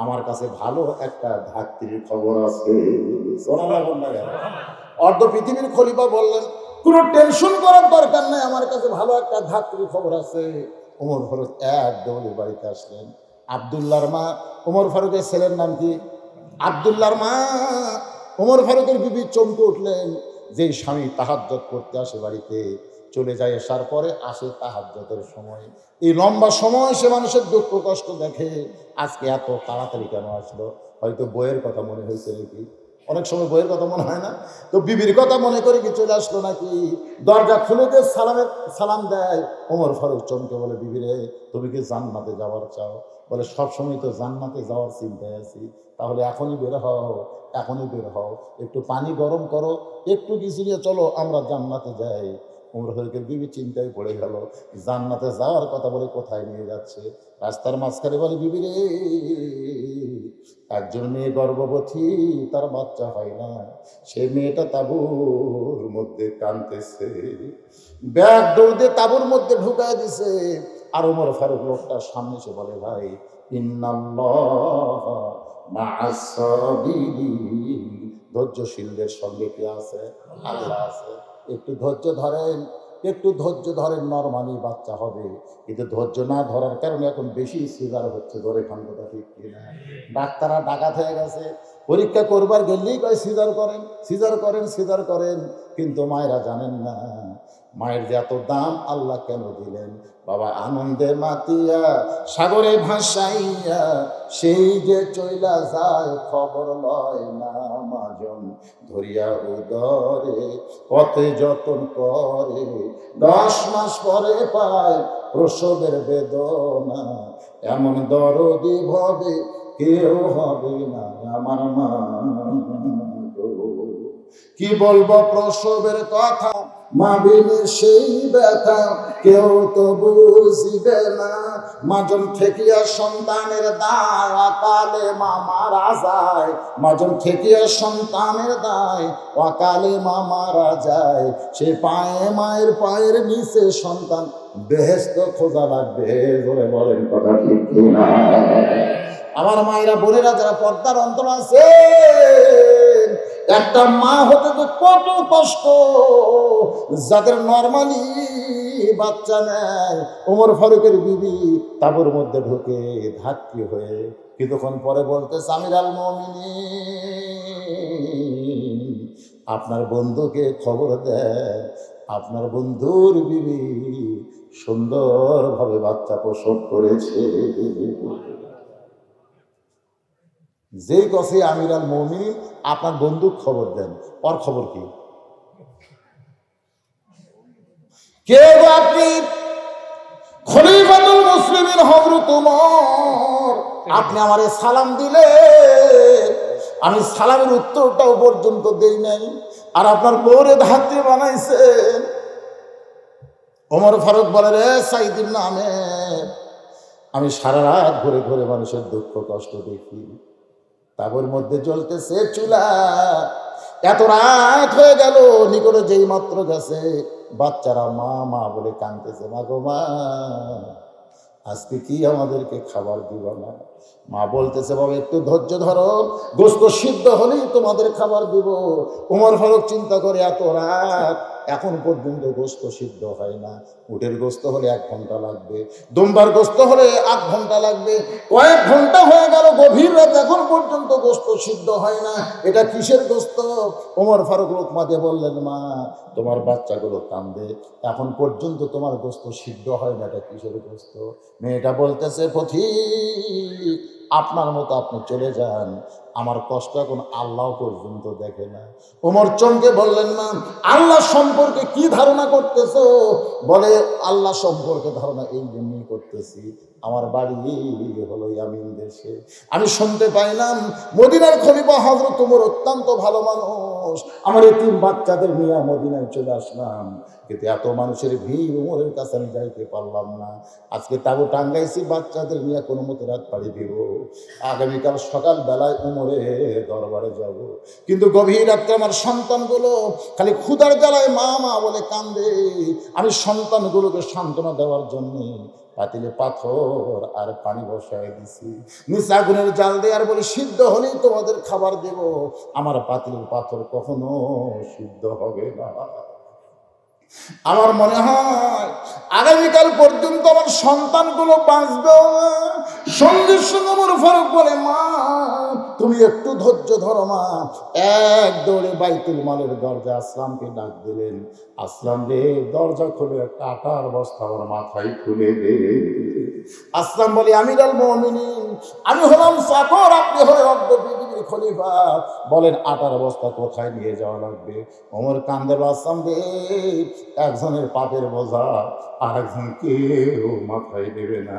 আমার কাছে ভালো একটা ধাত্রীর খবর আছে। অর্ধ পৃথিবীর খলিফা বললেন, কোনো টেনশন করার দরকার নাই, আমার কাছে ভালো একটা ধাত্রীর খবর আছে। ওমর ফারুক এক দৌড়ে বাড়িতে আসলেন। আব্দুল্লাহর মা, ওমর ফারুকের ছেলের নাম কি? আব্দুল্লাহর মা ওমর ফারুকের বিবি চমকে উঠলেন। যেই স্বামী তাহাজ্জুদ করতে আসে বাড়িতে, চলে যায়, আসার পরে আসে তাহাজ্জুদের সময়, এই লম্বা সময় সে মানুষের দুঃখ কষ্ট দেখে, আজকে এত তাড়াতাড়ি কেন আসলো? হয়তো বইয়ের কথা মনে হয়েছে নাকি? অনেক সময় বইয়ের কথা মনে হয় না, তো বিবির কথা মনে করে কি চলে আসলো নাকি? দরজা খুলে দিয়ে সালাম দেয়। ওমর ফারুক চমকে বলে, বিবিরে তুমি কি জান্নাতে যাওয়ার চাও? বলে, সবসময় তো জান্নাতে যাওয়ার চিন্তায় আছি। তাহলে এখনই বের হও, এখনই বের হও, একটু পানি গরম করো, একটু কিছু নিয়ে চলো, আমরা জান্নাতে যাই। ওমর ফারুকের বিবি চিন্তায় পড়ে গেল, জান্নাতে যাওয়ার কথা বলে কোথায় নিয়ে যাচ্ছে? রাস্তার মাঝখানে বলে, বিবি রে, একজন মেয়ে গর্ভবতী, তার বাচ্চা হয় না, সে মেয়েটা তাঁবুর মধ্যে কাঁদতেছে। ব্যাগ দৌড় দিয়ে তাঁবুর মধ্যে ঢুকায় দিছে। আর ওমর ফারুক লোকটার সামনে এসে বলে, ভাই ইন্নাল্লাহ মা'আস সাবিরিন, ধৈর্যশীলদের সঙ্গে কে আছে? আল্লাহ আছে। একটু ধৈর্য ধরেন, একটু ধৈর্য ধরেন, নরমালি বাচ্চা হবে। কিন্তু ধৈর্য না ধরার কারণে এখন বেশি সিজার হচ্ছে, ধরে খানটা ঠিক কিনা? ডাক্তাররা ডাকাত হয়ে গেছে, পরীক্ষা করবার গেলেই কয় সিজার করেন, সিজার করেন, সিজার করেন। কিন্তু মায়েরা জানেন না, মায়ের যে এত দাম আল্লাহ কেন দিলেন? বাবা আনন্দে মাতিয়া সাগরে ভাসাইয়া সেই যে চইলা যায়, খবর লয় না মাজন ধরিয়া উদরে, পথে যতন করে 10 মাস পরে পায় প্রসবের বেদনা, এমন দরদি ভবে কেউ হবে না আমার মা। কি বলবো প্রসবের কথা, মা বিনে সেই ব্যথা কেউ তো বুঝিবে না। মাজন ঠেকিয়া সন্তানের দায়, অকালে মা মারা যায়। মাজন ঠেকিয়া সন্তানের দায়, অকালে মা মারা যায়। সে পায়ে মায়ের পায়ের নিচে সন্তান বেহেশত খোঁজা লাগবে। বলে বলেন কথা ঠিক কিনা? আমার মায়েরা বোনেরা যারা পর্দার অন্তর আছে, একটা মা হতে তো কত কষ্ট, যাদের নরমালি বাচ্চা নেয়। ওমর ফারুকের বিবি তাঁবুর মধ্যে ঢুকে ধাত্রী হয়ে কিছুক্ষণ পরে বলতে, আমিরুল মুমিনিন, আপনার বন্ধুকে খবর দেন, আপনার বন্ধুর বিবি সুন্দরভাবে বাচ্চা প্রসব করেছে। যেই কথা আমিরুল মুমিনিন, আপনার বন্ধুর খবর দেন, ওর খবর কি? কে গো আপনি? খলিফাতুল মুসলিমিন হযরত ওমর, আপনি আমারে সালাম দিলে, আমি সালামের উত্তরটাও পর্যন্ত দেই নাই, আর আপনার বউরে ধাত্রী বানাইছেন। ওমর ফারুক বলে, রে সাইদ ইবনে আমের, আমি সারা রাত ঘুরে ঘুরে মানুষের দুঃখ কষ্ট দেখি, তাঁবুর মধ্যে জ্বলতেছে চুলা, এত রাত হয়ে গেল, নিকটে যেই মাত্র গেছে, বাচ্চারা মা মা বলে কাঁদতেছে, মা গো মা, আজকে কি আমাদেরকে খাবার দিব না? মা বলতেছে, বাবা একটু ধৈর্য ধরো, গোশত সিদ্ধ হলেই তোমাদের খাবার দিব। ওমর ফারুক চিন্তা করে, এত রাত এখন পর্যন্ত গোশত সিদ্ধ হয় না, উটের গোশত হলে 1 ঘন্টা লাগবে, দুম্বার গোশত হলে 8 ঘন্টা লাগবে, কয়েক ঘন্টা হয়ে গেল, গভীর রাত, এখন পর্যন্ত গোশত সিদ্ধ হয় না, এটা কিসের গোশত? ওমর ফারুক লোকমা দিয়ে বললেন, মা তোমার বাচ্চাগুলো কান্দে, এখন পর্যন্ত তোমার গোশত সিদ্ধ হয় না, এটা কিসের গোশত? মেয়েটা বলতেছে, পথিক আপনার মতো আপনি চলে যান, আমার কষ্ট এখন আল্লাহ পর্যন্ত দেখে না। ওমর চমকে বললেন, মা আল্লাহ সম্পর্কে কি ধারণা করতেছো? বলে, আল্লাহ সম্পর্কে ধারণা এই জন্যই করতেছি, আমার বাড়ি হলো ইয়ামিন দেশে, আমি শুনতে পাইলাম মদিনার খলিফা হযরত ওমর অত্যন্ত ভালো মানুষ, আমার এই 3 বাচ্চাদের নিয়ে মদিনায় চলে আসলাম, কিন্তু এত মানুষের ভিড়, ওমরের কাছে আমি যাইতে পারলাম না, আজকে তাবু টাঙ্গাইছি, বাচ্চাদের নিয়ে কোনো মতো রাত পাড়ি দিব, আগামীকাল সকাল বেলায় ওমরের দরবারে যাব, কিন্তু গভীর রাত্রে আমার সন্তানগুলো খালি ক্ষুধার জ্বালায় মা মা বলে কান্দে, আমি সন্তানগুলোকে সান্ত্বনা দেওয়ার জন্য পাতিলে পাথর আর পানি বসায় দিছি, নিচে আগুনের জাল দিয়ে আর বলি, সিদ্ধ হলেই তোমাদের খাবার দেব, আমার পাতিলের পাথর কখনো সিদ্ধ হবে না। আমার মনে হয় আগামীকাল পর্যন্ত আমার সন্তানগুলো বাঁচবে না। সঙ্গে সঙ্গে ওমর ফারুক বলে, মা তুমি একটু ধৈর্য ধরো মা। এক দৌড়ে বাইতুল মালের দরজা আসলামকে ডাক দিলেন, আসলাম রে, দরজা খুলে একটা আটার বস্তা আমার মাথায় খুলে দে। আসলাম বলে, আমিরুল মুমিনিন, আমি হলাম চাকর, আপনি হলেন অর্ধ পৃথিবীর খলিফা, বলেন আটার বস্তা কোথায় নিয়ে যাওয়া লাগবে? ওমর কান্দে, আসলাম রে, একজনের পাপের বোঝা আর একজন কেউ মাথায় দেবে না,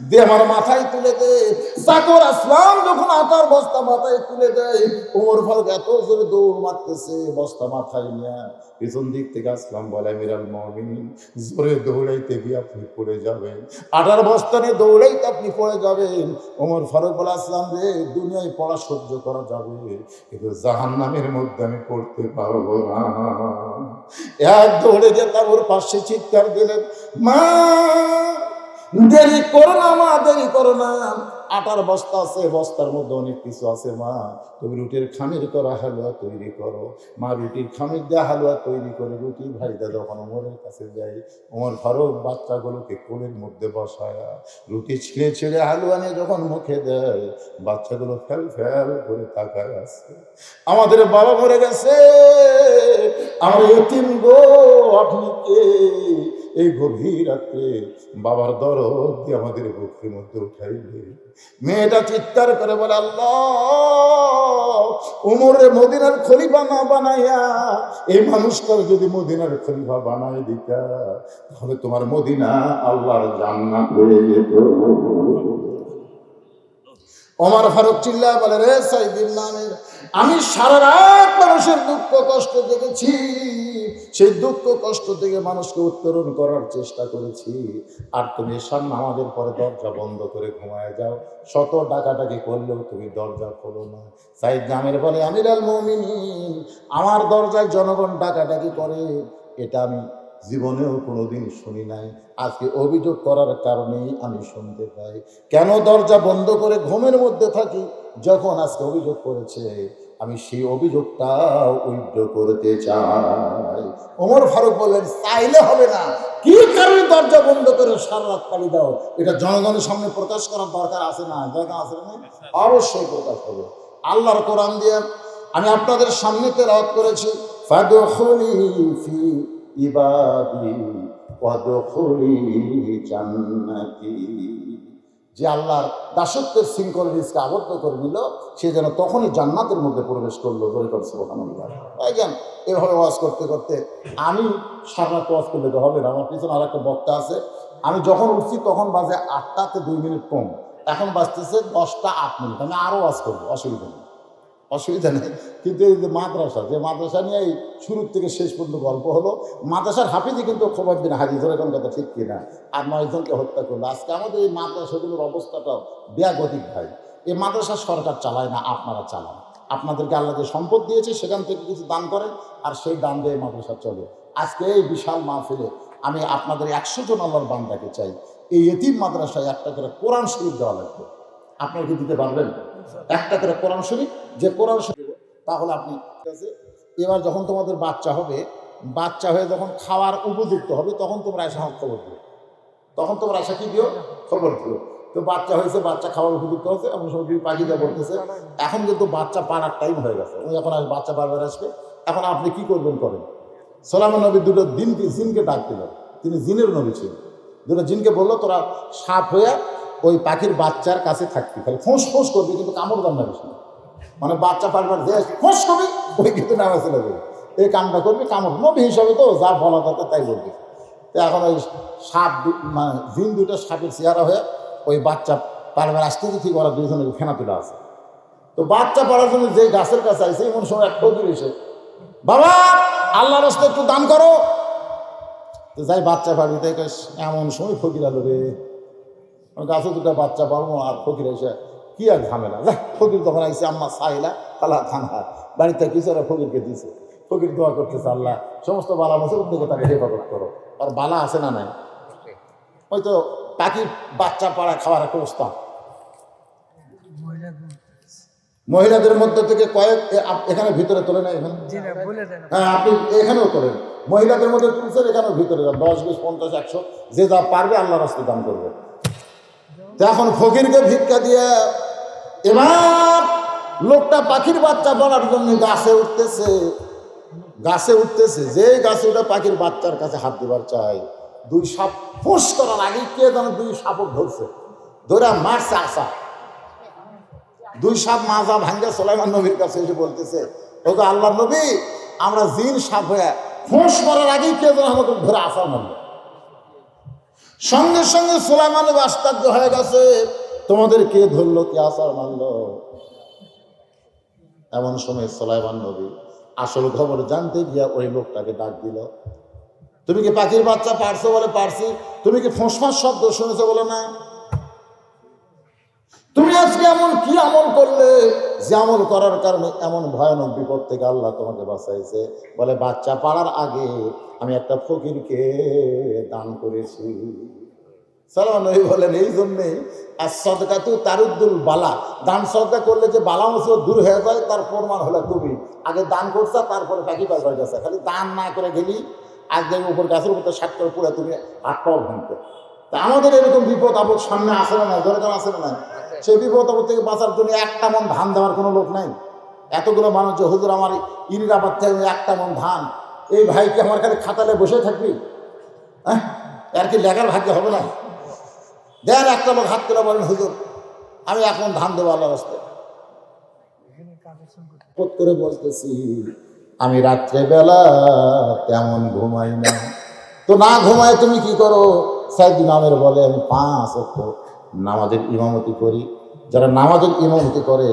দে আমার মাথায় তুলে দে। চাকর আসলাম যখন আটার বস্তা মাথায় তুলে দেয়, ওমর ফারুক এত জোরে দৌড় মারতেছে বস্তা মাথায় নিয়ে, পিছন দিক থেকে আসলাম বলে, আমিরুল মুমিনিন, জোরে দৌড়াইতে গিয়ে আপনি পড়ে যাবেন, আটার বস্তা নিয়ে দৌড়াইতে আপনি পড়ে যাবেন। ওমর ফারুক বলে, আসলাম রে, দুনিয়ায় পড়া সহ্য করা যাবে, কিন্তু জাহান্নামের মধ্যে আমি পড়তে পারবো না। এক দৌড়ে যেতাম, ওর পাশে চিৎকার দিলেন, মা দেরি করো না মা, দেরি করো না, আটার বস্তা আছে, বস্তার মধ্যে অনেক কিছু আছে, মা তুমি রুটির খামির করা হালুয়া তৈরি করো। মা রুটির খামির দেওয়া হালুয়া তৈরি করে রুটি ভাইটা যখন ওমরের কাছে যাই, ওমর ফারুক বাচ্চাগুলোকে কোলের মধ্যে বসায় রুটি ছিঁড়ে ছিঁড়ে হালুয়া নিয়ে যখন মুখে দেয়, বাচ্চাগুলো ফেল ফেল করে তাকায় আছে, আমাদের বাবা মরে গেছে, আমার এতিম গো, আপনি কে? এই গভীর রাত্রে বাবার দরদ দিয়ে আমাদের বুকের মধ্যে উঠাইলে। মেয়েটা চিৎকার করে বলে, আল্লাহ, ওমরে মদিনার খলিফা না বানাইয়া এই মানুষটার যদি মদিনার খলিফা বানাই দিতা, তাহলে তোমার মদিনা আল্লাহর জান্নাত হয়ে যেত। ওমর ফারুক চিল্লায় বলে, রে সাইদুল্লাহ, আমি সারা রাত মানুষের দুঃখ কষ্ট দেখেছি, সেই দুঃখ কষ্ট থেকে মানুষকে উত্তরণ করার চেষ্টা করেছি, আর তুমি সামনে আমাদের পরে দরজা বন্ধ করে ঘুমায় যাও, শত ডাকাডাকি করলেও তুমি দরজা খোলো না। সাইদ জামের বলে, আমিরুল মুমিনিন, আমার দরজায় জনগণ ডাকাডাকি করে, এটা আমি জীবনেও কোনোদিন শুনি নাই, আজকে অভিযোগ করার কারণেই আমি শুনতে পাই। কেন দরজা বন্ধ করে ঘুমের মধ্যে থাকি? যখন আজকে অভিযোগ করেছে, আমি সেই অভিযোগটাও উইথড্র করতে চাই। ওমর ফারুক বললেন, চাইলে হবে না, কি কারণে দরজা বন্ধ করে সারা রাত পালি দাও, এটা জনগণের সামনে প্রকাশ করার দরকার আছে না? দরকার আছে না? অবশ্যই প্রকাশ হবে। আল্লাহর কোরআন দিয়ে আমি আপনাদের সামনে তেলাওয়াত করেছি, ফাদখুলি ফি ইবাদি ওয়াদখুলি জান্নাতি, যে আল্লাহর দাসত্বের শৃঙ্খল রিজকে আবদ্ধ করে নিল, সে যেন তখনই জান্নাতের মধ্যে প্রবেশ করলো। সুবহানাল্লাহ। এই যেন এভাবে ওয়াজ করতে করতে আমি সারা রাত ওয়াজ করলে তো হবে না, আমার পিছনে আর একটা বক্তা আছে, আমি যখন উঠছি তখন বাজে 8টাতে 2 মিনিট কম, এখন বাজতেছে 10টা 8 মিনিট, আমি আরও ওয়াজ করবো, অসুবিধা নেই, অসুবিধা নেই। কিন্তু এই যে মাদ্রাসা নিয়ে এই শুরুর থেকে শেষ পর্যন্ত গল্প হলো, মাদ্রাসার হাফিজই কিন্তু খবর দিন হাজি, ধরে কোন কথা ঠিক কিনা, আর 9 জনকে হত্যা করলো। আজকে আমাদের এই মাদ্রাসাগুলোর অবস্থাটা ব্যাগতিক ভাই। এই মাদ্রাসা সরকার চালায় না, আপনারা চালান, আপনাদেরকে আল্লাহ যে সম্পদ দিয়েছে সেখান থেকে কিছু দান করেন, আর সেই দান দিয়ে মাদ্রাসা চলে। আজকে এই বিশাল মাহফিলে আমি আপনাদের 100 জন আল্লাহর বান্দাকে চাই, এই এতিম মাদ্রাসায় একটা করে কোরআন শরীফ দেওয়া লাগবে। আপনারা কি দিতে পারবেন? একটা করে কোরআন শরীফ, যে কোরআন শরীফ তাহলে আপনি ঠিক আছে। এবার যখন তোমাদের বাচ্চা হবে, বাচ্চা হয়ে যখন খাওয়ার উপযুক্ত হবে, তখন তোমরা এসে আমার খবর দিও। তখন তোমরা এসে কি দিও? খবর দিও। তো বাচ্চা হয়েছে, বাচ্চা খাওয়ার উপযুক্ত হচ্ছে, এমন সময় পাখিটা বলতেছে এখন কিন্তু বাচ্চা পাড়ার টাইম হয়ে গেছে, উনি এখন বাচ্চা বারবার আসবে, এখন আপনি কি করবেন করেন। সোলাইমান নবী দুটো জিনকে ডাক দিল, তিনি জিনের নবী ছিলেন। দুটো জিনকে বললো তোরা সাপ হয়ে ওই পাখির বাচ্চার কাছে থাকবি, খালি ফোঁস ফোঁস করবি, কিন্তু কামড় দাম না বেশি, মানে বাচ্চা পারবার যে ফোঁস করবি ওই কিন্তু নামা চলে যাবে, এই কামটা করবি, কামড় নবী হিসাবে তো যা বলা থাকে তাই বলবি। তো এখন ওই সাপ মানে জিন দুটো সাপের চেহারা হয়ে ওই বাচ্চা পারবার আসতে ঠিক ওরা দুইজনের ফেনা তুলে আছে। তো বাচ্চা পড়ার জন্য যে গাছের কাছে আসে, এমন সময় এক ফকির এসে বাবা আল্লাহর রাস্তায় একটু দান করো। তো যাই বাচ্চা পাবি, তাই এমন সময় ফকির আলো রে, গাছে দুটো বাচ্চা পাবো, আর ফকির এসে কি আর ঝামেলা, যা ফকির তখন আইসে আম্মা সাইলা কালা খানা বাড়িতে কিছু ওরা ফকিরকে দিছে। ফকির দোয়া করতেছে আল্লাহ সমস্ত বালা মুসিবত থেকে তাকে হেফাজত করো। আর বালা আছে না নাই? ওই তো পাখির বাচ্চা পাড়া খাওয়ার একটা অবস্থা। মহিলাদের মধ্যে থেকে কয়েক এখানে ভিতরে তোলে না, এখানে হ্যাঁ আপনি এখানেও তোলেন, মহিলাদের মধ্যে তুলছেন, এখানেও ভিতরে 10, 20, 50, 100 যে যা পারবে আল্লাহ রাস্তায় দান করবে। তো এখন ফকিরকে ভিক্ষা দিয়ে এবার লোকটা পাখির বাচ্চা বলার জন্য গাছে উঠতেছে, যে গাছে ওটা পাখির বাচ্চার কাছে হাত দিবার চাই, দুই সাপ ফুস করার আগে কে যেন দুই সাপক ধরছে, ধরে মারছে আসা। দুই সাপ মাজা ভাঙ্গে সোলাইমান নবীর কাছে এসে বলতেছে ওকে আল্লাহ নবী আমরা জিন সাপ হয়ে ফুস করার আগেই কে যেন আমাকে ধরে আসা মারল। সঙ্গে সঙ্গে সোলাইমান নবী আশ্চর্য হয়ে গেছে, তোমাদের কে ধরলো, কে আসার মারল। এমন সময় সোলাইমান নবী আসল খবর জানতে গিয়া ওই লোকটাকে ডাক দিল, তুমি কি পাখির বাচ্চা পারছো? বলে পারছি। তুমি কি ফোঁসফাঁস শব্দ শুনেছো? বলে না। তুমি আজকে এমন কি আমল করলে যে আমল করার কারণে এমন ভয়ানক বিপদ থেকে আল্লাহ তোমাকে বাঁচাইছে? বলে বাচ্চা পাড়ার আগে আমি একটা ফকিরকে দান করেছি। সালাম নবী বলেন এই জন্যেই আর সদকাতু তারুদ্দুল বালা, দান সদকা করলে যে বালা মুসিবত দূর হয়ে যায় তার প্রমাণ হলো তুমি আগে দান করছো, তারপরে পাখি পারবার গেছে। খালি দান না করে গেলি আজ দেখি উপর গাছের উপর 60 করে পুরো তুমি হাত পাও ভাঙতে। তা আমাদের এরকম বিপদ আপদ সামনে আসে না, দরকার আসে না, সেই বিপদ আপদ থেকে বাঁচার জন্য একটা মন ধান দেওয়ার কোনো লোক নাই। এতগুলো মানুষ যে হুজুর আমার ইরির আবাদ থেকে একটা মন ধান, এই ভাইকে আমার কাছে খাতালে বসে থাকবি, হ্যাঁ আর কি লেখার ভাগ্য হবে না? দেন একটা লোক হাত তুলে বলেন হুজুর আমি এখন ধান দেবো আল্লাহ রাস্তায়। করে বলতেছি আমি রাত্রেবেলা তেমন ঘুমাই না। তো না ঘুমায় তুমি কি করো? সাইদুল নামের বলে আমি 5 ওয়াক্ত নামাজের ইমামতি করি। যারা নামাজের ইমামতি করে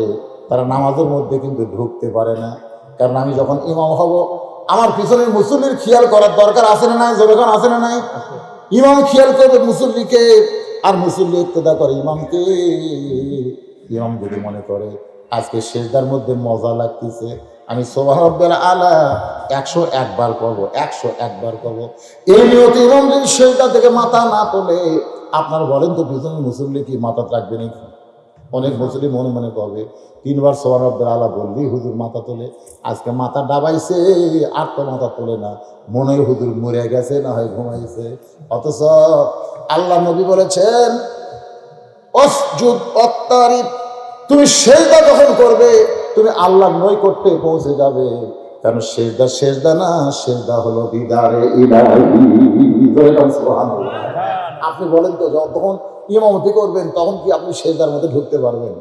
তারা নামাজের মধ্যে কিন্তু ঢুকতে পারে না, কারণ আমি যখন ইমাম হব আমার পিছনের মুসল্লির খেয়াল করার দরকার আছে না নাই? যখন আছে না নাই? ইমাম খেয়াল করবে মুসল্লিকে, আর মুসল্লি ইক্তেদা করে ইমামকে। ইমাম যদি মনে করে আজকে সেজদার মধ্যে মজা লাগতেছে, আমি সুবহানাল আলা 101 বার করবো, 101 বার করবো, এই নিয়তে ইমাম যদি সেজদা থেকে মাথা না তোলে, আপনার বলেন তো পিছনের মুসল্লি কি মাথা রাখবে নাকি? অনেক মুসল্লি মনে মনে করবে 3 বার সুবহানাল আলা বললেই হুজুর মাথা তোলে, আজকে মাথা ডাবাইছে আর তো মাথা তোলে না, মনে হয় হুজুর মরে গেছে না হয় ঘুমাইছে। অথচ আল্লাহ নবী বলেছেন অসজুদ অত্তারিব, তুমি সেজদা যখন করবে তুমি আল্লাহর নৈকট্যে পৌঁছে যাবে। কারণ সেজদা না, সেজদা হলো দিদারে ইলাহি। সুবহানাল্লাহ। আপনি বলেন তো যখন ইমামতি করবেন তখন কি আপনি সেজদার মধ্যে ঢুকতে পারবেন?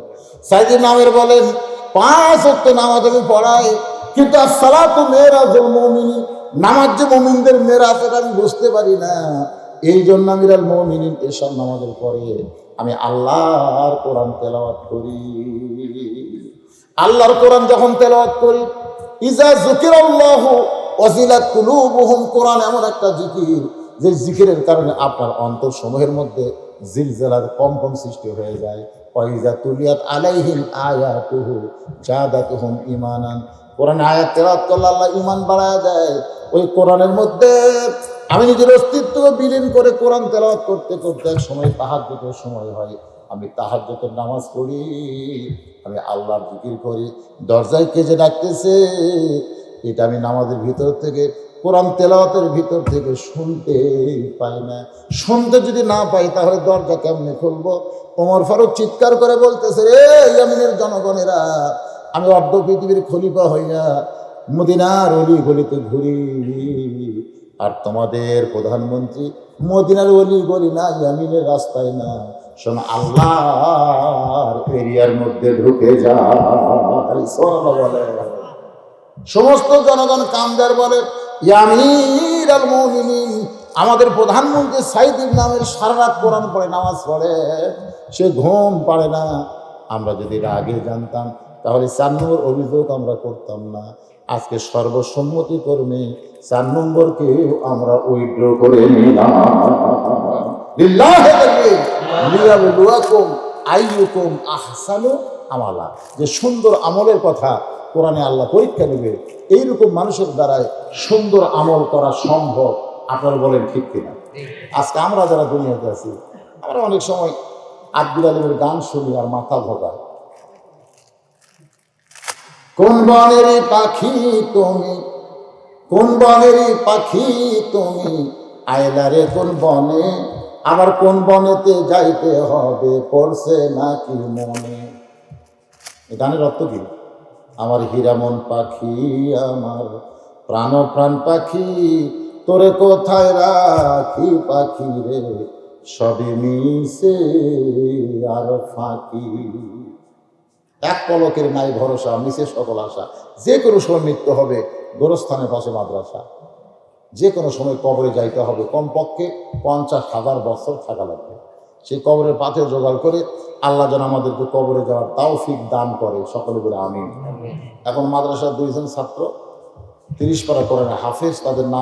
সাইদুল নামের বলেন 5 ওয়াক্ত নামাজ আমি পড়াই, কিন্তু আসসালাতু মিরাজুল মুমিনিন, নামাজ যে মুমিনদের মেরাজ এটা আমি বুঝতে পারি না। এই জন্য আমিরাল মুমিনিন এসব নামাজের পরে আমি আল্লাহর কোরআন তেলাওয়াত করি। আল্লাহর কোরআন যখন তেলাওয়াত করি, ইজা যুকিরাল্লাহু ওয়াজিলাত কুলুবুহুম, কোরআন এমন একটা জিকির যে জিকিরের কারণে আপনার অন্তর সমূহের মধ্যে জিলজালার কম্পন সৃষ্টি হয়ে যায়, ওয়াইজা তুলিয়াত আলাইহিম আয়াতুহু জাদাতুহুম ঈমানান। কোরআন আয়াত তেলাওয়াত করলে আল্লাহ ঈমান বাড়ায় দেয়। ওই কোরআনের মধ্যে আমি নিজের অস্তিত্বকে বিলীন করে কোরআন তেলাওয়াত করতে করতে এক সময় তাহাজ্জুদের সময় হয়, আমি তাহাজ্জুদের নামাজ পড়ি, আমি আল্লাহর জিকির করি, দরজায় কে যে ডাকতেছে এটা আমি নামাজের ভিতর থেকে, কোরআন তেলাওয়াতের ভিতর থেকে শুনতে পাই না। শুনতে যদি না পাই তাহলে দরজা কেমনে খুলবো? ওমর ফারুক চিৎকার করে বলতেছে, রে ইয়ামিনের জনগণেরা, আমি অর্ধ পৃথিবীর খলিফা হইয়া মদিনার অলি গলিতে ঘুরি, আর তোমাদের প্রধানমন্ত্রী মদিনার অলি গলি না, ইয়ামিনের রাস্তায় না, শোন আল্লাহর এরিয়ার মধ্যে ঢুকে যায়। সুবহানাল্লাহ বলে। সমস্ত জনগণ কামদার বলে, ইয়া আমির আল মুমিনিন, আমাদের প্রধানমন্ত্রী সাইদ ইবনে আমির সারা রাত কোরআন পড়ে, নামাজ পড়ে, সে ঘুম পারে না। আমরা যদি এর আগে জানতাম তাহলে 4 নম্বর অভিযোগ আমরা করতাম না। আজকে সর্বসম্মতিক্রমে 4 নম্বরকে আমরা উইথড্র করে নিলাম। লিল্লাহি তাকবীর, লিয়াবলুয়াকুম আইয়ুকুম আহসানু আমালা। যে সুন্দর আমলের কথা কোরআনে আল্লাহ পরীক্ষা নেবে, এইরকম মানুষের দ্বারাই সুন্দর আমল করা সম্ভব। আপনারা বলেন ঠিক কিনা? আজকে আমরা যারা দুনিয়াতে আছি, আমরা অনেক সময় আব্দুল আলিমের গান শুনি আর মাথা ভোগায়। কোন বনেরই পাখি তুমি, কোন বনেরই পাখি তুমি, আয়লারে কোন বনে, আবার কোন বনেতে যাইতে হবে, পড়ছে নাকি মনে। এই গানের অর্থ কি? আমার হীরামন পাখি, আমার প্রাণ প্রাণ পাখি, তোরে কোথায় রাখি পাখি রে, সবই মিশে আর ফাঁকি। এক পলকের নাই ভরসা, মিশে সকল আশা। যে কোনো সময় মৃত্যু হবে, গোরস্থানের পাশে মাদ্রাসা। যে কোনো সময় কবরে যাইতে হবে, কমপক্ষে 50,000 বছর থাকা লাগবে। সেই কবরের পাথে জোগাড় করে আল্লাহ যেন আমাদেরকে কবরে যাওয়ার তৌফিক দান করে, সকলে বলে আমিন। এখন মাদ্রাসার 2 জন ছাত্র 30 পারা করেন হাফেজ, তাদের নাম